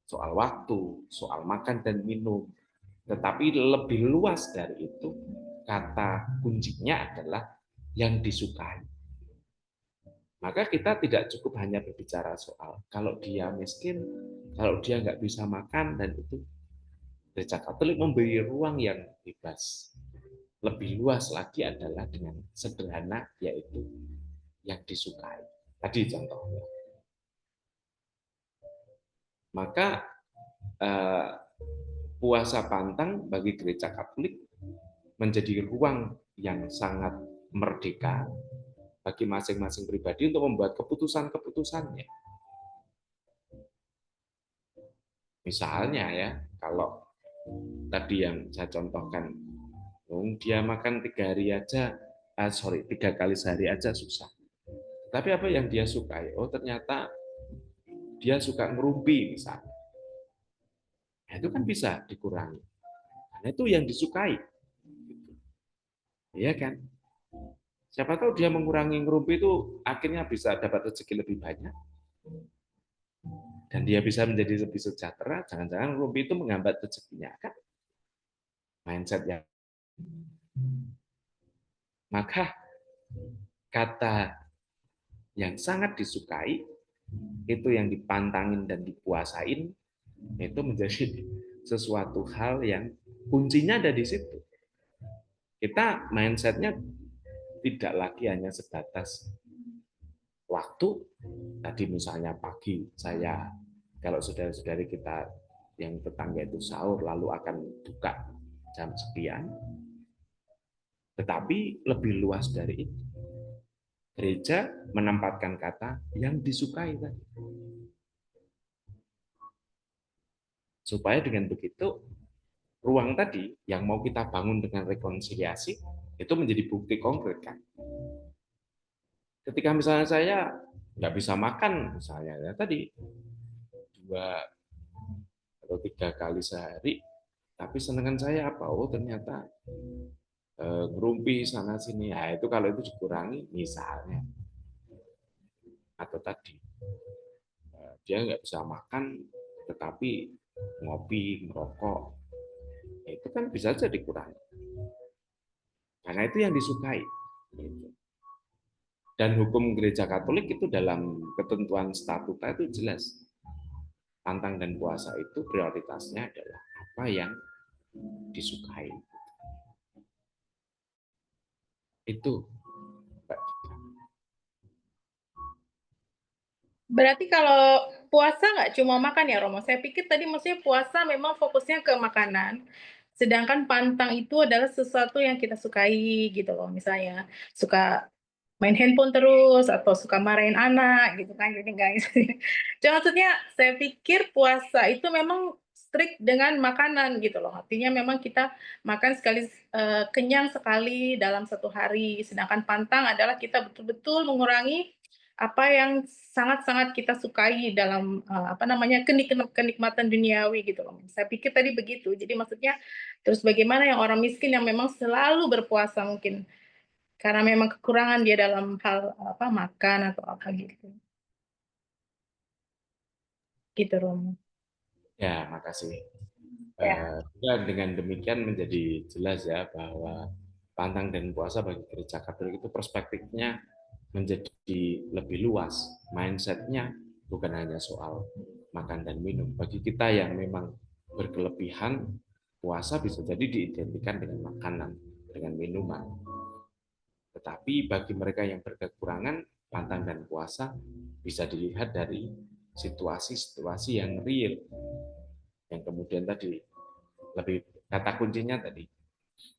Speaker 4: Soal waktu, soal makan dan minum. Tetapi lebih luas dari itu, kata kuncinya adalah yang disukai. Maka kita tidak cukup hanya berbicara soal kalau dia miskin, kalau dia nggak bisa makan, dan itu Gereja Katolik memberi ruang yang bebas. Lebih luas lagi adalah dengan sederhana, yaitu yang disukai. Tadi contohnya. Maka puasa pantang bagi Gereja Katolik menjadi ruang yang sangat merdeka bagi masing-masing pribadi untuk membuat keputusan-keputusannya. Misalnya ya, kalau tadi yang saya contohkan, dia makan 3 kali sehari aja susah. Tapi apa yang dia sukai? Oh, ternyata dia suka ngerumpi misalnya. Nah, itu kan bisa dikurangi. Karena itu yang disukai. Iya kan? Siapa tahu dia mengurangi ngerumpi itu akhirnya bisa dapat rezeki lebih banyak. Dan dia bisa menjadi lebih sejahtera. Jangan-jangan ngerumpi itu menghambat rezekinya kan? Mindset yang. Maka kata yang sangat disukai itu yang dipantangin dan dipuasain itu menjadi sesuatu hal yang kuncinya ada di situ. Kita mindsetnya tidak lagi hanya sebatas waktu. Tadi misalnya pagi saya, kalau saudara-saudari kita yang tetangga itu sahur lalu akan buka jam sekian, tetapi lebih luas dari itu. Gereja menempatkan kata yang disukai tadi. Supaya dengan begitu, ruang tadi yang mau kita bangun dengan rekonsiliasi, itu menjadi bukti konkret kan. Ketika misalnya saya nggak bisa makan, misalnya ya, tadi 2 atau 3 kali sehari, tapi senengan saya apa? Oh ternyata ngerumpi sana sini. Nah, itu kalau itu dikurangi misalnya, atau tadi dia nggak bisa makan, tetapi ngopi, merokok, itu kan bisa saja dikurangi. Karena itu yang disukai. Dan hukum Gereja Katolik itu dalam ketentuan statuta itu jelas. Pantang dan puasa itu prioritasnya adalah apa yang disukai. Itu, Mbak Dika.
Speaker 8: Berarti kalau puasa nggak cuma makan ya Romo? Saya pikir tadi maksudnya puasa memang fokusnya ke makanan. Sedangkan pantang itu adalah sesuatu yang kita sukai gitu loh. Misalnya suka main handphone terus atau suka marahin anak gitu kan. Jadi guys. Jadi maksudnya saya pikir puasa itu memang strict dengan makanan gitu loh. Artinya memang kita makan sekali kenyang sekali dalam satu hari. Sedangkan pantang adalah kita betul-betul mengurangi apa yang sangat-sangat kita sukai dalam kenikmatan duniawi gitu loh. Saya pikir tadi begitu. Jadi maksudnya terus bagaimana yang orang miskin yang memang selalu berpuasa mungkin karena memang kekurangan dia dalam hal makan atau apa gitu. Gitu Romo.
Speaker 4: Ya, makasih.
Speaker 8: Ya.
Speaker 4: Dengan demikian menjadi jelas ya bahwa pantang dan puasa bagi Gereja Katolik itu perspektifnya menjadi lebih luas. Mindsetnya bukan hanya soal makan dan minum. Bagi kita yang memang berkelebihan, puasa bisa jadi diidentikan dengan makanan, dengan minuman. Tetapi bagi mereka yang berkekurangan, pantang dan puasa bisa dilihat dari situasi-situasi yang real. Yang kemudian tadi, lebih kata kuncinya tadi,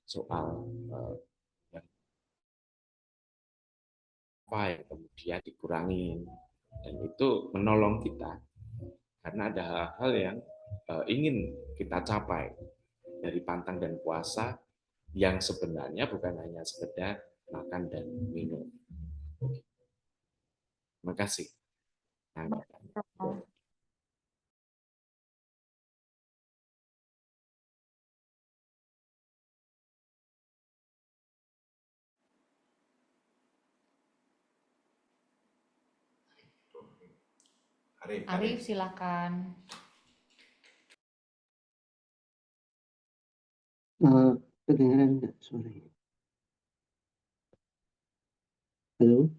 Speaker 4: soal apa yang kemudian dikurangin. Dan itu menolong kita. Karena ada hal-hal yang ingin kita capai dari pantang dan puasa yang sebenarnya bukan hanya sekedar makan dan minum. Terima kasih.
Speaker 7: Arif silakan.
Speaker 9: Kedengeran nggak suaranya? Halo?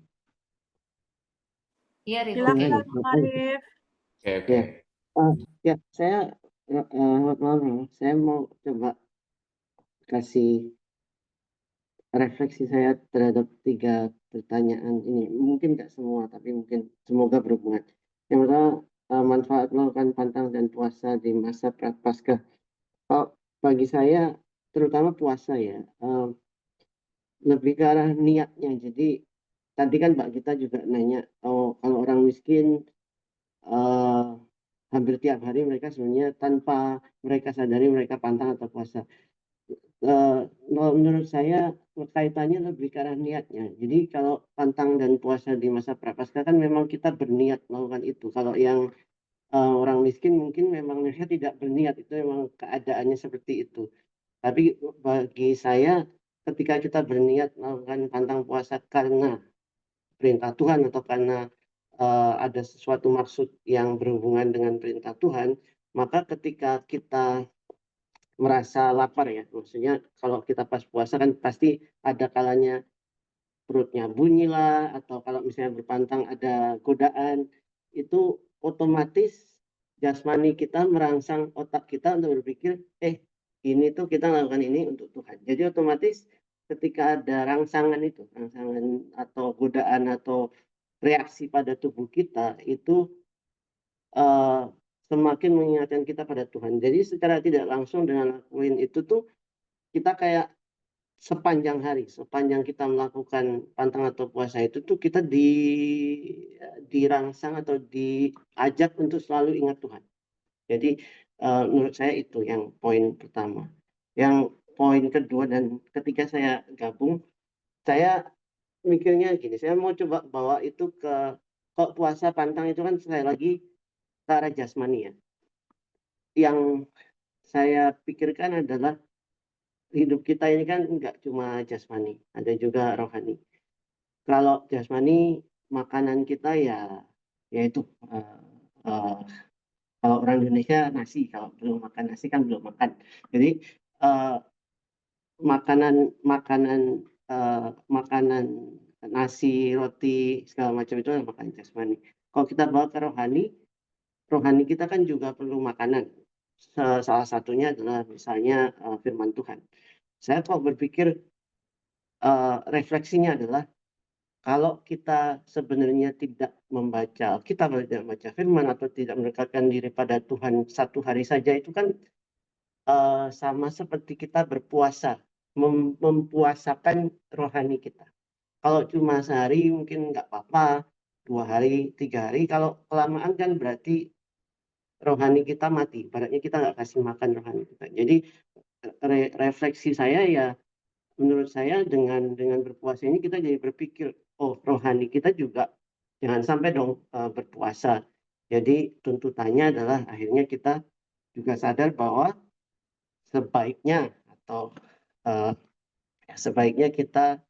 Speaker 7: Iya, Arif.
Speaker 5: Silakan,
Speaker 9: Oke.
Speaker 5: Arif.
Speaker 4: Oke.
Speaker 9: Ya, saya saya mau coba kasih refleksi saya terhadap 3 pertanyaan ini. Mungkin nggak semua, tapi mungkin semoga berhubungan. Yang pertama, manfaat melakukan pantang dan puasa di masa Prapaskah. Kalau bagi saya, terutama puasa ya, lebih ke arah niatnya. Jadi tadi kan Mbak Gita juga nanya, kalau orang miskin hampir tiap hari mereka sebenarnya tanpa mereka sadari mereka pantang atau puasa. Menurut saya kaitannya lebih ke arah niatnya. Jadi kalau pantang dan puasa di masa Prapaskah kan memang kita berniat melakukan itu. Kalau yang orang miskin mungkin memang mereka tidak berniat, itu memang keadaannya seperti itu. Tapi bagi saya ketika kita berniat melakukan pantang puasa karena perintah Tuhan atau karena ada sesuatu maksud yang berhubungan dengan perintah Tuhan, maka ketika kita merasa lapar ya, maksudnya kalau kita pas puasa kan pasti ada kalanya perutnya bunyi lah, atau kalau misalnya berpantang ada godaan, itu otomatis jasmani kita merangsang otak kita untuk berpikir, ini tuh kita lakukan ini untuk Tuhan. Jadi otomatis ketika ada rangsangan itu, rangsangan atau godaan atau reaksi pada tubuh kita itu semakin mengingatkan kita pada Tuhan. Jadi secara tidak langsung dengan lakuin itu tuh kita kayak sepanjang hari, sepanjang kita melakukan pantang atau puasa itu tuh kita dirangsang atau diajak untuk selalu ingat Tuhan. Jadi menurut saya itu yang poin pertama. Yang poin kedua dan ketika saya gabung, saya mikirnya gini, saya mau coba bawa itu ke kok puasa pantang itu kan sekali lagi ke arah jasmani ya. Yang saya pikirkan adalah hidup kita ini kan nggak cuma jasmani, ada juga rohani. Kalau jasmani makanan kita ya yaitu kalau orang Indonesia nasi, kalau belum makan nasi kan belum makan. Jadi makanan nasi, roti segala macam itu makanan jasmani. Kalau kita bawa ke rohani kita kan juga perlu makanan. Salah satunya adalah misalnya firman Tuhan. Saya kok berpikir refleksinya adalah kalau kita sebenarnya tidak membaca, kita tidak membaca firman atau tidak mendekatkan diri pada Tuhan satu hari saja, itu kan sama seperti kita berpuasa, mempuasakan rohani kita. Kalau cuma sehari mungkin nggak apa-apa, 2 hari, 3 hari. Kalau kelamaan kan berarti rohani kita mati. Ibaratnya kita nggak kasih makan rohani kita. Jadi refleksi saya ya, menurut saya dengan berpuasa ini kita jadi berpikir, oh rohani kita juga jangan sampai dong berpuasa. Jadi tuntutannya adalah akhirnya kita juga sadar bahwa sebaiknya atau sebaiknya kita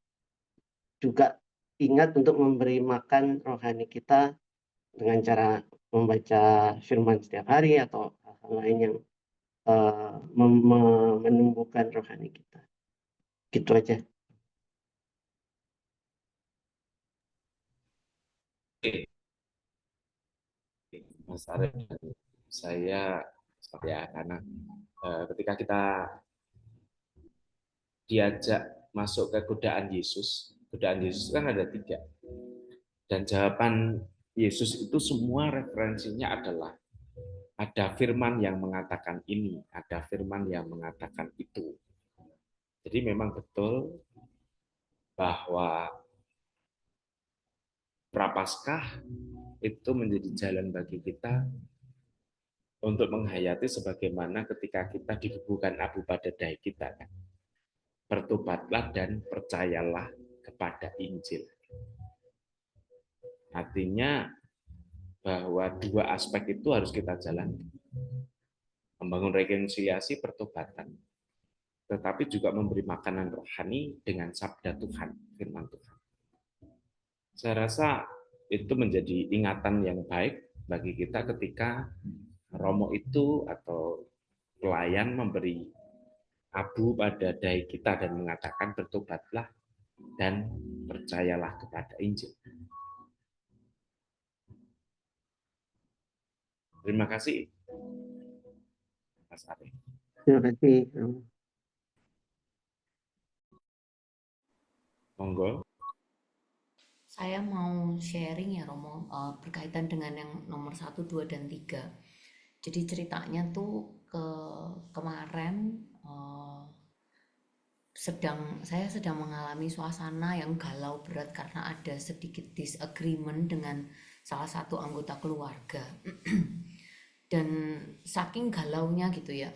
Speaker 9: juga ingat untuk memberi makan rohani kita dengan cara membaca firman setiap hari atau hal lain yang menumbuhkan rohani kita. Gitu aja.
Speaker 4: Mas Arief, saya ya karena ketika kita diajak masuk ke godaan Yesus kan ada 3. Dan jawaban Yesus itu semua referensinya adalah ada firman yang mengatakan ini, ada firman yang mengatakan itu. Jadi memang betul bahwa Prapaskah itu menjadi jalan bagi kita untuk menghayati sebagaimana ketika kita dibubuhkan abu pada dahi kita. Bertobatlah dan percayalah kepada Injil. Artinya bahwa 2 aspek itu harus kita jalankan. Membangun rekonsiliasi pertobatan, tetapi juga memberi makanan rohani dengan sabda Tuhan, firman Tuhan. Saya rasa itu menjadi ingatan yang baik bagi kita ketika Romo itu atau pelayan memberi abu pada dahi kita dan mengatakan bertobatlah dan percayalah kepada Injil. Terima kasih, Mas Ari.
Speaker 9: Terima kasih.
Speaker 4: Monggo.
Speaker 7: Saya mau sharing ya Romo, berkaitan dengan yang nomor 1, 2, dan 3. Jadi ceritanya tuh kemarin saya sedang mengalami suasana yang galau berat karena ada sedikit disagreement dengan salah satu anggota keluarga. Dan saking galaunya gitu ya,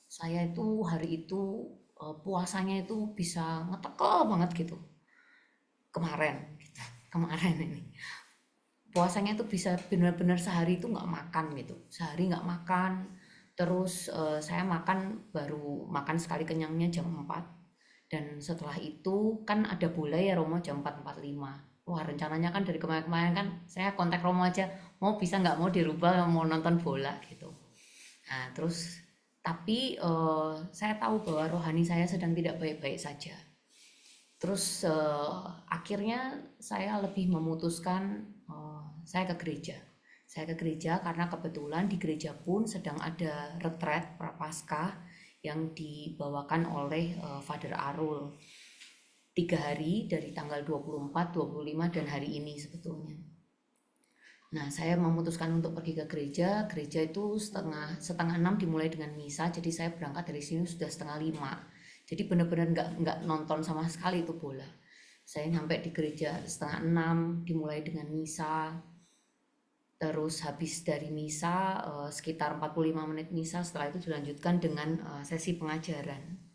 Speaker 7: saya itu hari itu puasanya itu bisa ngetekel banget gitu. Kemarin ini puasanya itu bisa benar-benar sehari itu nggak makan gitu, sehari nggak makan. Terus saya baru makan sekali kenyangnya jam 4, dan setelah itu kan ada bola ya Romo jam 4.45. Wah, rencananya kan dari kemarin kan saya kontak Romo aja, mau bisa nggak mau dirubah, mau nonton bola gitu. Nah terus tapi saya tahu bahwa rohani saya sedang tidak baik-baik saja. Terus akhirnya saya lebih memutuskan saya ke gereja karena kebetulan di gereja pun sedang ada retret Prapaskah yang dibawakan oleh Father Arul 3 hari dari tanggal 24, 25 dan hari ini sebetulnya. Nah, saya memutuskan untuk pergi ke gereja. Gereja itu setengah 6 dimulai dengan misa, jadi saya berangkat dari sini sudah setengah 5. Jadi benar-benar nggak nonton sama sekali itu bola. Saya sampai di gereja setengah 6 dimulai dengan misa. Terus habis dari misa sekitar 45 menit misa, setelah itu dilanjutkan dengan sesi pengajaran.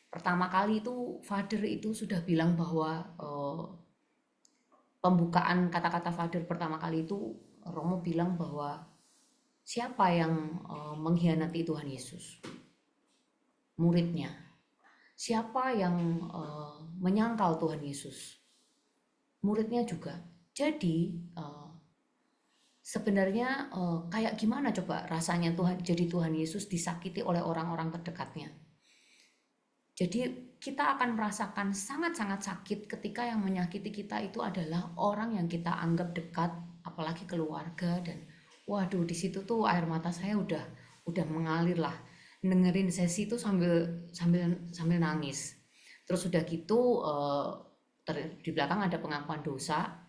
Speaker 7: Pertama kali itu Father itu sudah bilang bahwa pembukaan kata-kata Father pertama kali itu Romo bilang bahwa siapa yang mengkhianati Tuhan Yesus? Muridnya. Siapa yang menyangkal Tuhan Yesus? Muridnya juga. Jadi sebenarnya kayak gimana coba rasanya jadi Tuhan Yesus disakiti oleh orang-orang terdekatnya. Jadi kita akan merasakan sangat-sangat sakit ketika yang menyakiti kita itu adalah orang yang kita anggap dekat, apalagi keluarga. Dan waduh, di situ tuh air mata saya udah mengalir lah, dengerin sesi itu sambil nangis. Terus udah gitu di belakang ada pengakuan dosa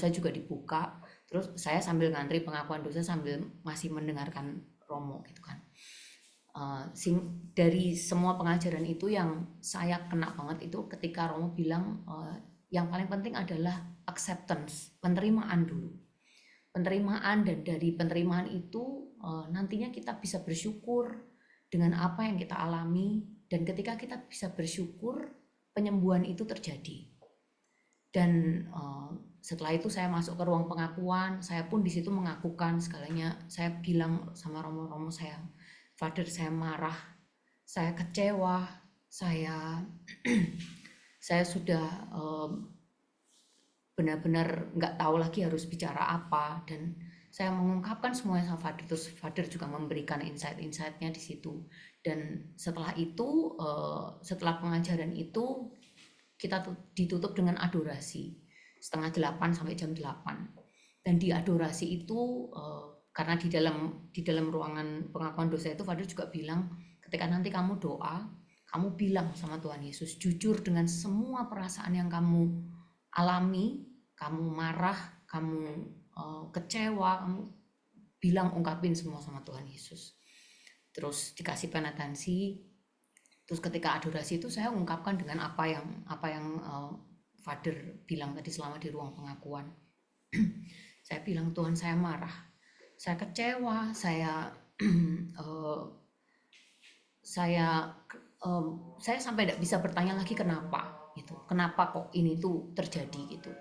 Speaker 7: juga dibuka. Terus saya sambil ngantri pengakuan dosa sambil masih mendengarkan Romo gitu kan. Dari semua pengajaran itu yang saya kena banget itu ketika Romo bilang yang paling penting adalah acceptance, penerimaan dulu. Penerimaan, dan dari penerimaan itu nantinya kita bisa bersyukur dengan apa yang kita alami, dan ketika kita bisa bersyukur penyembuhan itu terjadi. Dan setelah itu saya masuk ke ruang pengakuan, saya pun di situ mengakukan segalanya. Saya bilang sama Romo, saya Father, saya marah, saya kecewa, saya sudah benar-benar nggak tahu lagi harus bicara apa, dan saya mengungkapkan semuanya sama Father. Terus Father juga memberikan insight-insightnya di situ. Dan setelah itu, setelah pengajaran itu kita ditutup dengan adorasi 7:30 sampai jam 8. Dan di adorasi itu karena di dalam ruangan pengakuan dosa itu Father juga bilang ketika nanti kamu doa, kamu bilang sama Tuhan Yesus jujur dengan semua perasaan yang kamu alami, kamu marah, kamu kecewa, kamu bilang, ungkapin semua sama Tuhan Yesus. Terus dikasih penetansi. Terus ketika adorasi itu saya ungkapkan dengan apa yang Father bilang tadi selama di ruang pengakuan. Saya bilang, Tuhan, saya marah, saya kecewa, saya sampai tidak bisa bertanya lagi kenapa gitu, kenapa kok ini tuh terjadi gitu.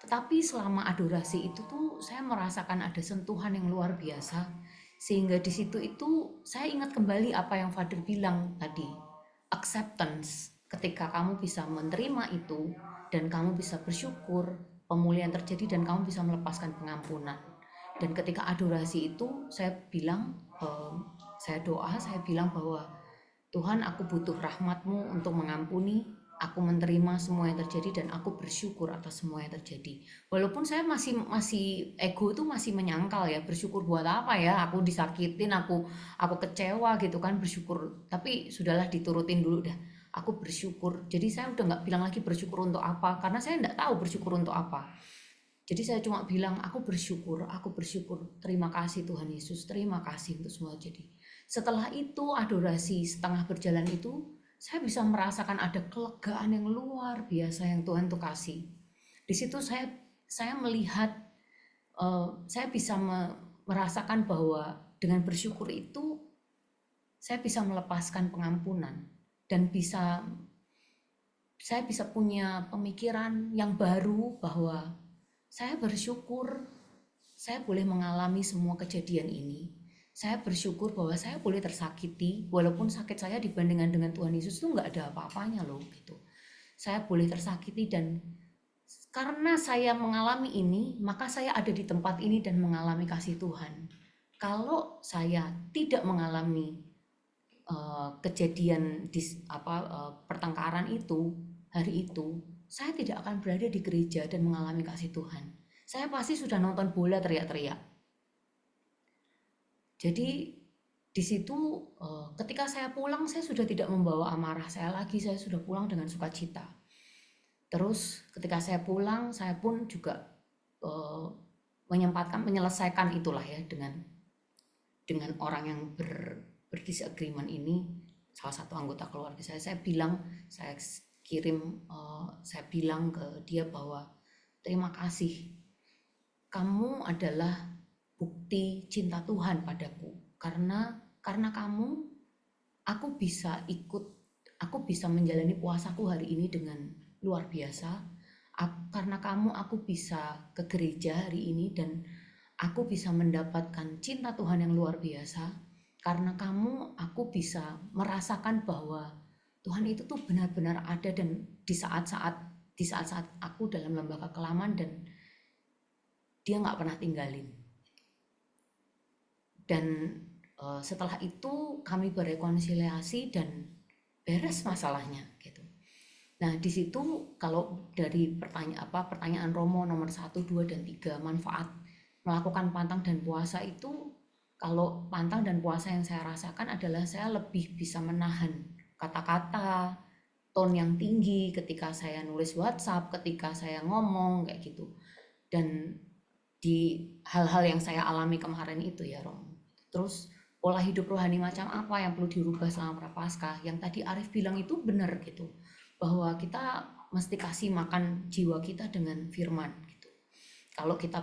Speaker 7: Tetapi selama adorasi itu tuh saya merasakan ada sentuhan yang luar biasa, sehingga di situ itu saya ingat kembali apa yang Father bilang tadi, acceptance. Ketika kamu bisa menerima itu dan kamu bisa bersyukur, pemulihan terjadi dan kamu bisa melepaskan pengampunan. Dan ketika adorasi itu saya bilang, saya doa, saya bilang bahwa Tuhan, aku butuh rahmat-Mu untuk mengampuni, aku menerima semua yang terjadi dan aku bersyukur atas semua yang terjadi. Walaupun saya masih ego itu masih menyangkal ya, bersyukur buat apa ya, aku disakitin, aku kecewa gitu kan, bersyukur. Tapi sudahlah, diturutin dulu dah, aku bersyukur. Jadi saya udah nggak bilang lagi bersyukur untuk apa, karena saya nggak tahu bersyukur untuk apa. Jadi saya cuma bilang, aku bersyukur, terima kasih Tuhan Yesus, terima kasih untuk semua jadi. Setelah itu adorasi setengah berjalan itu, saya bisa merasakan ada kelegaan yang luar biasa yang Tuhan tuh kasih. Di situ saya melihat, saya bisa merasakan bahwa dengan bersyukur itu saya bisa melepaskan pengampunan dan saya bisa punya pemikiran yang baru bahwa saya bersyukur saya boleh mengalami semua kejadian ini. Saya bersyukur bahwa saya boleh tersakiti, walaupun sakit saya dibandingkan dengan Tuhan Yesus itu nggak ada apa-apanya loh gitu. Saya boleh tersakiti dan karena saya mengalami ini, maka saya ada di tempat ini dan mengalami kasih Tuhan. Kalau saya tidak mengalami kejadian pertengkaran itu, hari itu, saya tidak akan berada di gereja dan mengalami kasih Tuhan. Saya pasti sudah nonton bola teriak-teriak. Jadi di situ ketika saya pulang, saya sudah tidak membawa amarah saya lagi, saya sudah pulang dengan sukacita. Terus ketika saya pulang, saya pun juga menyelesaikan itulah ya dengan orang yang berdisagreement ini, salah satu anggota keluarga saya bilang, saya bilang ke dia bahwa terima kasih, kamu adalah bukti cinta Tuhan padaku, karena kamu, aku bisa menjalani puasaku hari ini dengan luar biasa. Karena kamu, aku bisa ke gereja hari ini dan aku bisa mendapatkan cinta Tuhan yang luar biasa. Karena kamu, aku bisa merasakan bahwa Tuhan itu tuh benar-benar ada dan di saat-saat aku dalam lembah kekelaman dan Dia nggak pernah tinggalin. Dan setelah itu kami berrekonsiliasi dan beres masalahnya gitu. Nah di situ kalau dari pertanyaan Romo nomor 1, 2, dan 3, manfaat melakukan pantang dan puasa itu, kalau pantang dan puasa yang saya rasakan adalah saya lebih bisa menahan kata-kata, tone yang tinggi ketika saya nulis WhatsApp, ketika saya ngomong kayak gitu. Dan di hal-hal yang saya alami kemarin itu ya Romo. Terus pola hidup rohani macam apa yang perlu dirubah selama Prapaskah? Yang tadi Arif bilang itu benar gitu, bahwa kita mesti kasih makan jiwa kita dengan firman gitu. Kalau kita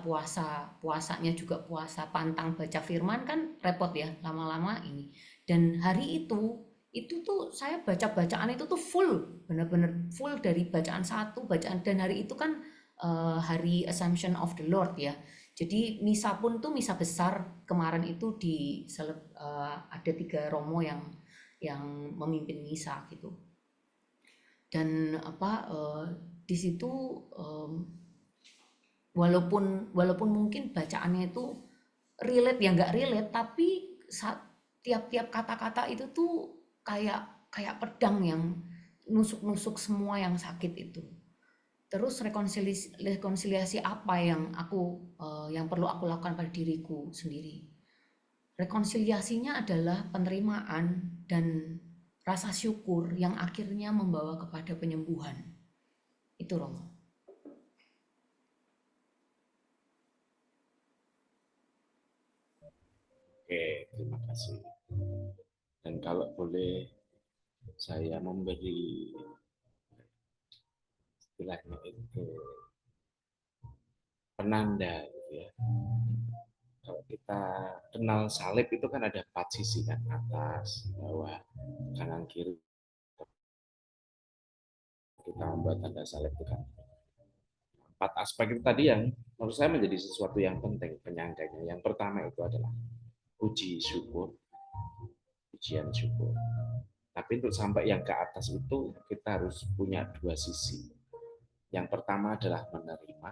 Speaker 7: puasanya juga puasa pantang baca firman kan repot ya lama-lama ini. Dan hari itu tuh saya bacaan itu tuh full, benar-benar full dari bacaan 1, bacaan, dan hari itu kan hari Assumption of the Lord ya. Jadi misa pun tuh misa besar kemarin itu ada 3 romo yang memimpin misa gitu. Dan di situ walaupun mungkin bacaannya itu relate ya nggak relate, tapi tiap-tiap kata-kata itu tuh kayak pedang yang nusuk-nusuk semua yang sakit itu. Terus rekonsiliasi apa yang perlu aku lakukan pada diriku sendiri? Rekonsiliasinya adalah penerimaan dan rasa syukur yang akhirnya membawa kepada penyembuhan. Itu Romo.
Speaker 4: Oke, terima kasih. Dan kalau boleh saya memberi istilahnya itu penanda gitu ya. Kalau kita kenal salib itu kan ada 4 sisi kan, atas, bawah, kanan, kiri. Kita membuat tanda salib itu kan 4 aspek itu tadi yang menurut saya menjadi sesuatu yang penting penyangganya. Yang pertama itu adalah puji syukur, pujian syukur. Tapi untuk sampai yang ke atas itu kita harus punya 2 sisi. Yang pertama adalah menerima,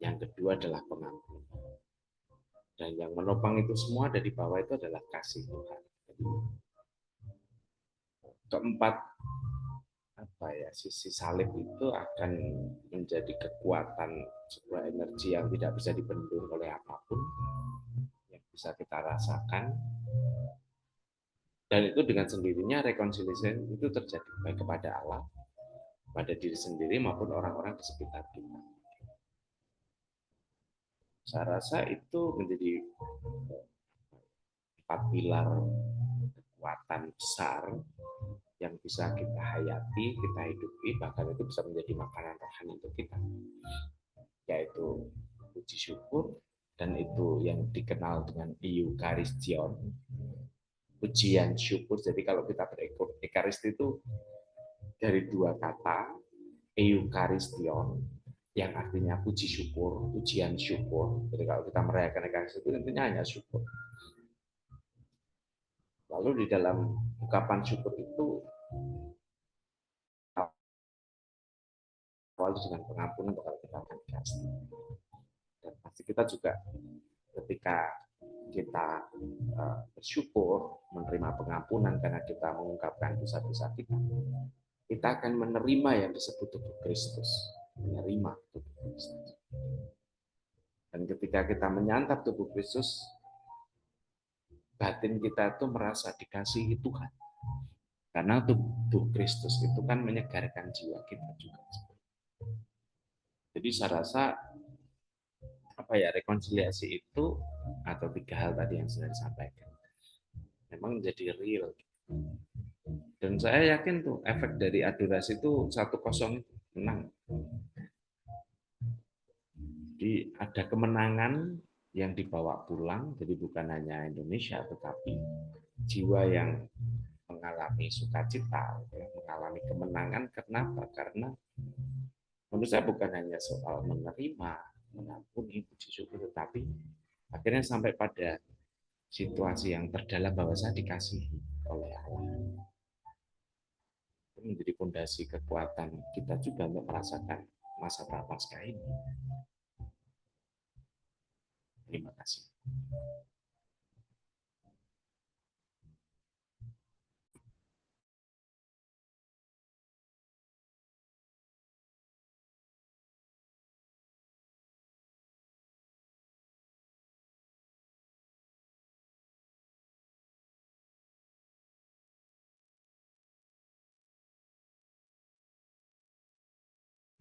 Speaker 4: yang kedua adalah pengampun. Dan yang menopang itu semua dari bawah itu adalah kasih Tuhan. Jadi, keempat sisi salib itu akan menjadi kekuatan, sebuah energi yang tidak bisa dibendung oleh apapun, yang bisa kita rasakan. Dan itu dengan sendirinya rekonsiliasi itu terjadi baik kepada Allah, pada diri sendiri maupun orang-orang di sekitar kita. Saya rasa itu menjadi 4 pilar kekuatan besar yang bisa kita hayati, kita hidupi, bahkan itu bisa menjadi makanan rohani untuk kita, yaitu puji syukur, dan itu yang dikenal dengan Eucharistion, pujian syukur. Jadi kalau kita berekaristi itu dari 2 kata, Eucharistion, yang artinya puji syukur, pujian syukur. Jadi kalau kita merayakan ekaristi itu intinya hanya syukur. Lalu di dalam ungkapan syukur itu awal dengan pengampunan kalau kita akan dikasih. Dan pasti kita juga ketika kita bersyukur, menerima pengampunan karena kita mengungkapkan dosa-dosa kita, kita akan menerima yang disebut tubuh Kristus, menerima tubuh Kristus. Dan ketika kita menyantap tubuh Kristus, batin kita itu merasa dikasihi Tuhan. Karena tubuh Kristus itu kan menyegarkan jiwa kita juga. Jadi saya rasa rekonsiliasi itu atau 3 hal tadi yang sudah disampaikan memang menjadi real. Dan saya yakin tuh efek dari adorasi itu 1-0 menang. Jadi ada kemenangan yang dibawa pulang, jadi bukan hanya Indonesia tetapi jiwa yang mengalami sukacita, mengalami kemenangan. Kenapa? Karena menurut saya bukan hanya soal menerima, mengampuni, puji syukur, tetapi akhirnya sampai pada situasi yang terdalam bahwa saya dikasihi oleh Allah. Itu menjadi fondasi kekuatan kita juga untuk merasakan masa prapaskah ini. Terima kasih.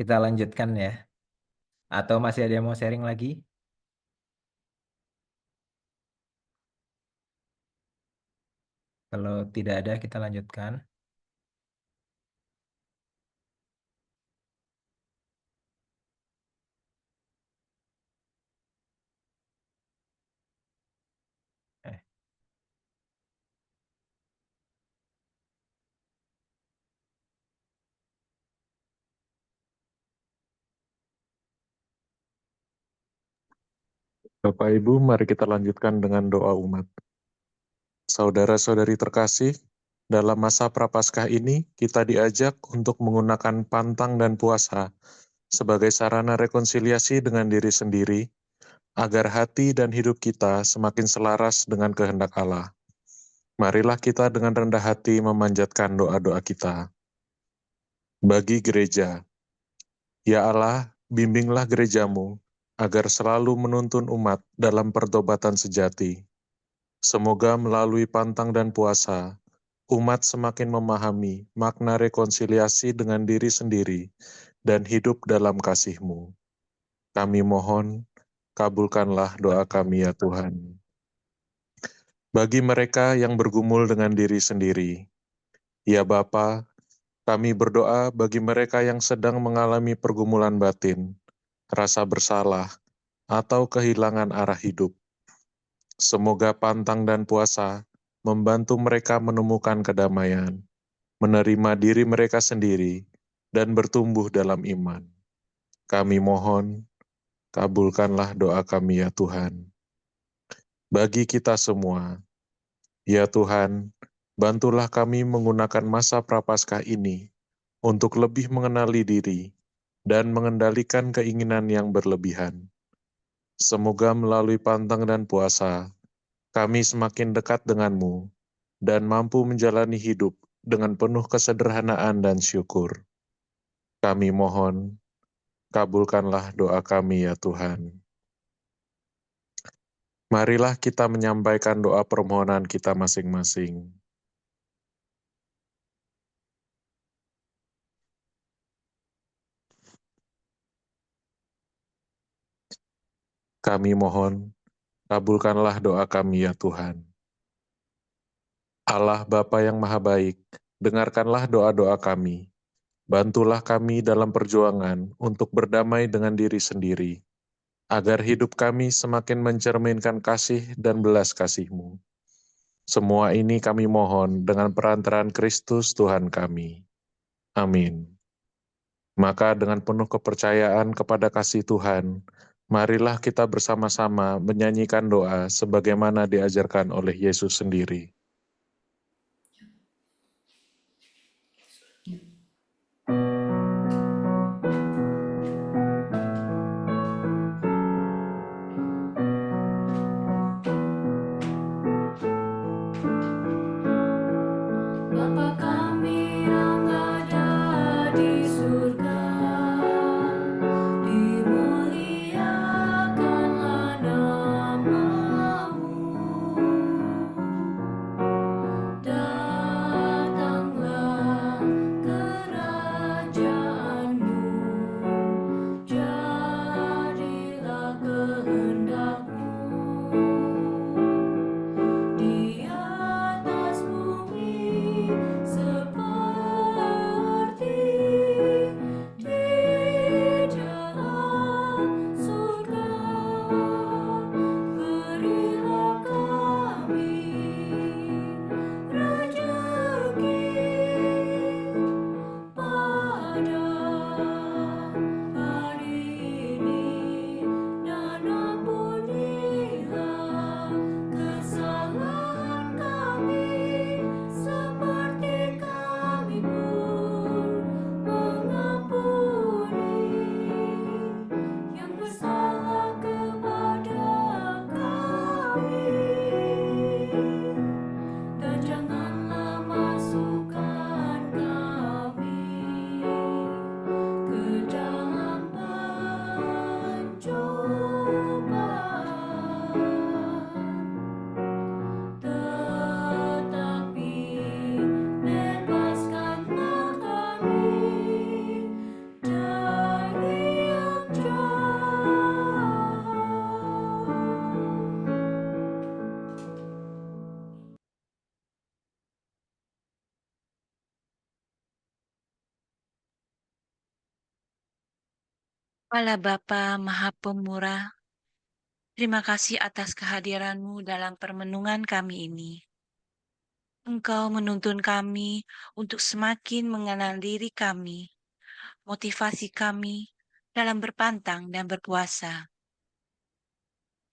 Speaker 1: Kita lanjutkan ya. Atau masih ada yang mau sharing lagi? Kalau tidak ada, kita lanjutkan.
Speaker 10: Bapak Ibu, mari kita lanjutkan dengan doa umat. Saudara-saudari terkasih, dalam masa prapaskah ini kita diajak untuk menggunakan pantang dan puasa sebagai sarana rekonsiliasi dengan diri sendiri, agar hati dan hidup kita semakin selaras dengan kehendak Allah. Marilah kita dengan rendah hati memanjatkan doa-doa kita. Bagi gereja, ya Allah, bimbinglah gerejamu, agar selalu menuntun umat dalam pertobatan sejati. Semoga melalui pantang dan puasa, umat semakin memahami makna rekonsiliasi dengan diri sendiri dan hidup dalam kasih-Mu. Kami mohon, kabulkanlah doa kami ya Tuhan. Bagi mereka yang bergumul dengan diri sendiri, ya Bapa, kami berdoa bagi mereka yang sedang mengalami pergumulan batin, rasa bersalah, atau kehilangan arah hidup. Semoga pantang dan puasa membantu mereka menemukan kedamaian, menerima diri mereka sendiri, dan bertumbuh dalam iman. Kami mohon, kabulkanlah doa kami ya Tuhan. Bagi kita semua, ya Tuhan, bantulah kami menggunakan masa Prapaskah ini untuk lebih mengenali diri dan mengendalikan keinginan yang berlebihan. Semoga melalui pantang dan puasa, kami semakin dekat dengan-Mu dan mampu menjalani hidup dengan penuh kesederhanaan dan syukur. Kami mohon, kabulkanlah doa kami ya Tuhan. Marilah kita menyampaikan doa permohonan kita masing-masing. Kami mohon, kabulkanlah doa kami ya Tuhan. Allah Bapa yang Maha Baik, dengarkanlah doa-doa kami. Bantulah kami dalam perjuangan untuk berdamai dengan diri sendiri, agar hidup kami semakin mencerminkan kasih dan belas kasih-Mu. Semua ini kami mohon dengan perantaraan Kristus Tuhan kami. Amin. Maka dengan penuh kepercayaan kepada kasih Tuhan, marilah kita bersama-sama menyanyikan doa sebagaimana diajarkan oleh Yesus sendiri.
Speaker 2: Bapa kami yang ada di surga, dimuliakanlah nama-Mu. Datanglah kerajaan-Mu, jadilah kehendak-Mu di atas bumi seperti di dalam surga. Berilah kami rezeki pada hari ini, dan ampunilah kesalahan kami seperti kami pun mengampuni yang bersalah kepada kami. Dan janganlah masukkan kami ke dalam pencobaan, tetapi bebaskanlah kami dari yang jahat.
Speaker 3: Allah Bapa Maha Pemurah, terima kasih atas kehadiran-Mu dalam permenungan kami ini. Engkau menuntun kami untuk semakin mengenal diri kami, motivasi kami dalam berpantang dan berpuasa.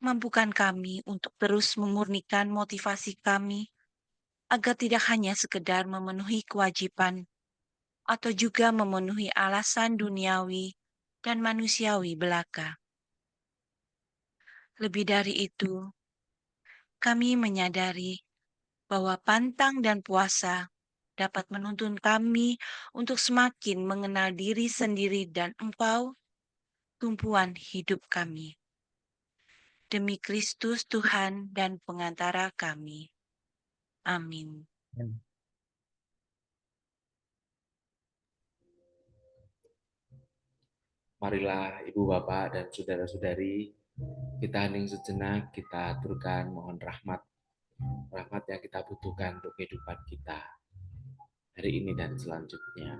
Speaker 3: Mampukan kami untuk terus memurnikan motivasi kami, agar tidak hanya sekedar memenuhi kewajiban, atau juga memenuhi alasan duniawi dan manusiawi belaka. Lebih dari itu, kami menyadari bahwa pantang dan puasa dapat menuntun kami untuk semakin mengenal diri sendiri dan Engkau, tumpuan hidup kami. Demi Kristus Tuhan dan pengantara kami. Amin.
Speaker 4: marilah Ibu Bapak dan saudara-saudari, kita hening sejenak, kita aturkan mohon rahmat yang kita butuhkan untuk kehidupan kita hari ini dan selanjutnya.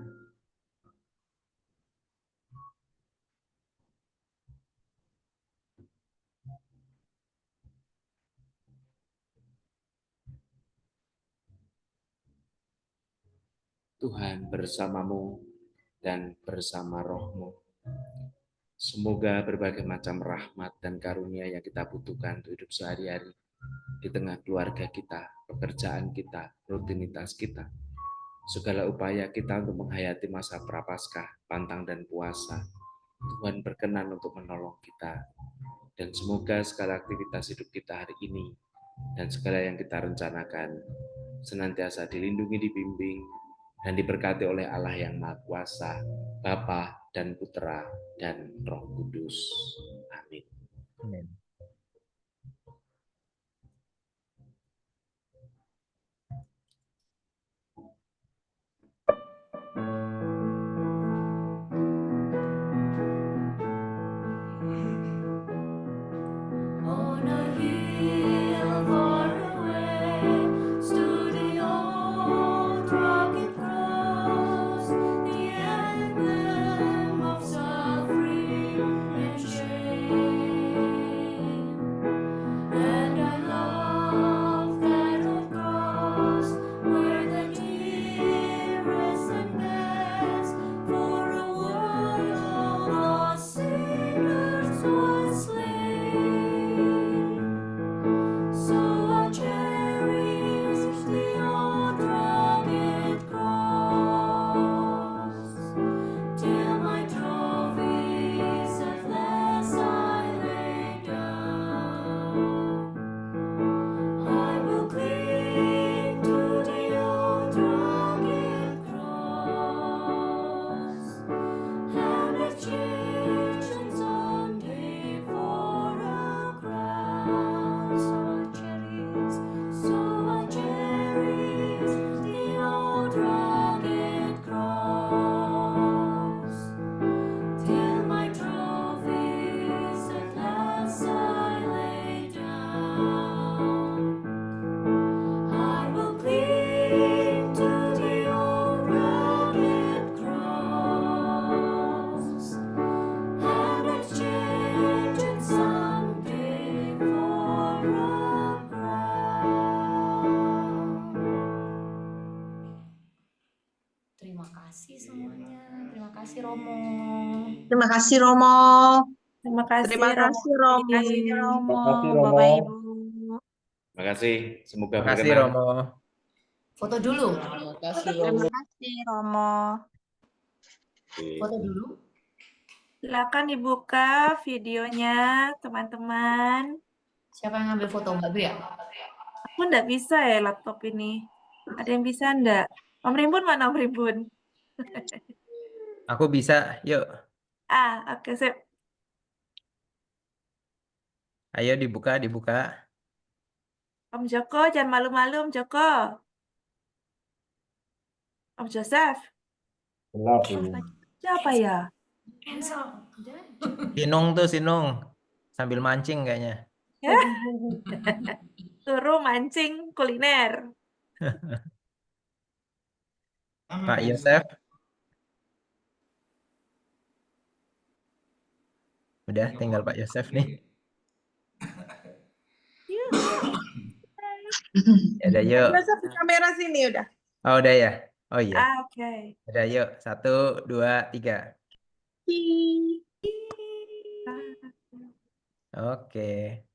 Speaker 4: Tuhan bersamamu dan bersama rohmu. Semoga berbagai macam rahmat dan karunia yang kita butuhkan untuk hidup sehari-hari di tengah keluarga kita, pekerjaan kita, rutinitas kita, segala upaya kita untuk menghayati masa prapaskah, pantang dan puasa, Tuhan berkenan untuk menolong kita. Dan semoga segala aktivitas hidup kita hari ini dan segala yang kita rencanakan senantiasa dilindungi, dibimbing, dan diberkati oleh Allah yang Maha Kuasa, Bapa dan Putra dan Roh Kudus. Amin.
Speaker 1: Amin.
Speaker 2: On a hill far away stood the old rugged cross, the emblem of suffering and shame. And I love that old cross where the dearest and best for a world of lost sinners was slain. So I cherish the old rugged cross till my trophies at last I lay down. I will cling to the old rugged cross and exchange it someday for a crown. So I cherish the old rugged cross till my trophies at last I lay down. I will cling to the old rugged cross and exchange it someday for a crown.
Speaker 7: Terima kasih semuanya. Terima kasih Romo.
Speaker 11: Terima kasih Romo.
Speaker 5: Terima kasih,
Speaker 11: Terima kasih Romo.
Speaker 3: Terima kasih Romo,
Speaker 9: kasih, Romo.
Speaker 3: Bapak Ibu.
Speaker 4: Terima kasih, semoga
Speaker 1: Terima kasih
Speaker 4: berkenan.
Speaker 1: Romo.
Speaker 7: Foto dulu.
Speaker 8: Terima kasih
Speaker 3: Terima
Speaker 8: Romo.
Speaker 3: kasih Romo.
Speaker 7: Foto dulu.
Speaker 5: Silakan dibuka videonya, teman-teman.
Speaker 7: Siapa yang ngambil foto Mbak Bea?
Speaker 5: Aku nggak bisa ya laptop ini. Ada yang bisa nggak? Om Rimbun mana Om Rimbun?
Speaker 1: Aku bisa, yuk.
Speaker 5: Oke, sip.
Speaker 1: Ayo dibuka.
Speaker 5: Om Joko, jangan malu-malu Om Joko. Om Joseph,
Speaker 9: Gelap ini.
Speaker 5: siapa ya?
Speaker 1: Sinung. Sambil mancing kayaknya.
Speaker 5: Suruh mancing kuliner.
Speaker 1: Pak Yosef. Udah, tinggal Pak Yosef nih. Udah yuk.
Speaker 8: Joseph ke kamera sini udah.
Speaker 1: Oh udah ya. Oh iya.
Speaker 5: Oke.
Speaker 1: Udah yuk. 1, 2, 3. Oke.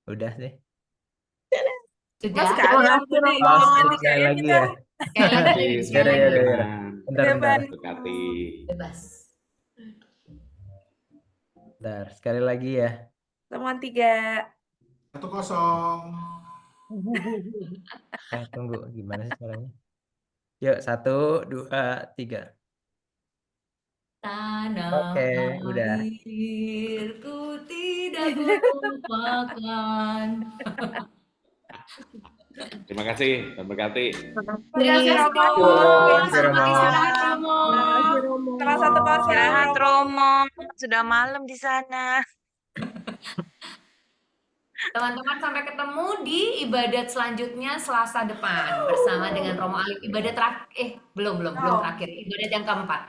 Speaker 1: Udah sih.
Speaker 7: Sudah.
Speaker 5: Sekali Om Budi.
Speaker 1: Oh,
Speaker 5: Jangan
Speaker 1: sekali
Speaker 5: tiga
Speaker 1: lagi
Speaker 5: kita.
Speaker 1: ya.
Speaker 7: Sekali lagi.
Speaker 1: Ya udah. Bentar.
Speaker 4: Berkati.
Speaker 7: Bebas.
Speaker 1: Bentar, sekali lagi ya.
Speaker 5: Temuan 3.
Speaker 6: 1-0.
Speaker 1: Tunggu, gimana sih caranya? Yuk, 1, 2, 3.
Speaker 7: Tanah
Speaker 1: Oke, udah.
Speaker 7: airku tidak lupakan.
Speaker 4: Terima kasih, Tuhan berkati.
Speaker 5: Terima kasih Romo.
Speaker 1: Terima kasih, Romo.
Speaker 5: Selamat istirahat, Romo.
Speaker 8: Terima kasih Romo.
Speaker 5: satu kosong
Speaker 3: Istirahat
Speaker 5: Romo.
Speaker 3: Romo, sudah malam di sana.
Speaker 12: Teman-teman, sampai ketemu di ibadat selanjutnya Selasa depan bersama dengan Romo Alif. Ibadat terakhir, belum terakhir. Ibadat yang keempat.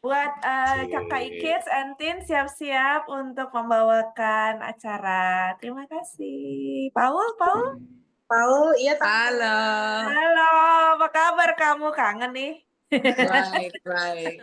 Speaker 5: Buat Kakak Kids and Teen siap-siap untuk membawakan acara. Terima kasih. Paul.
Speaker 11: Paul, iya
Speaker 5: Halo, apa kabar kamu? Kangen nih.
Speaker 11: baik.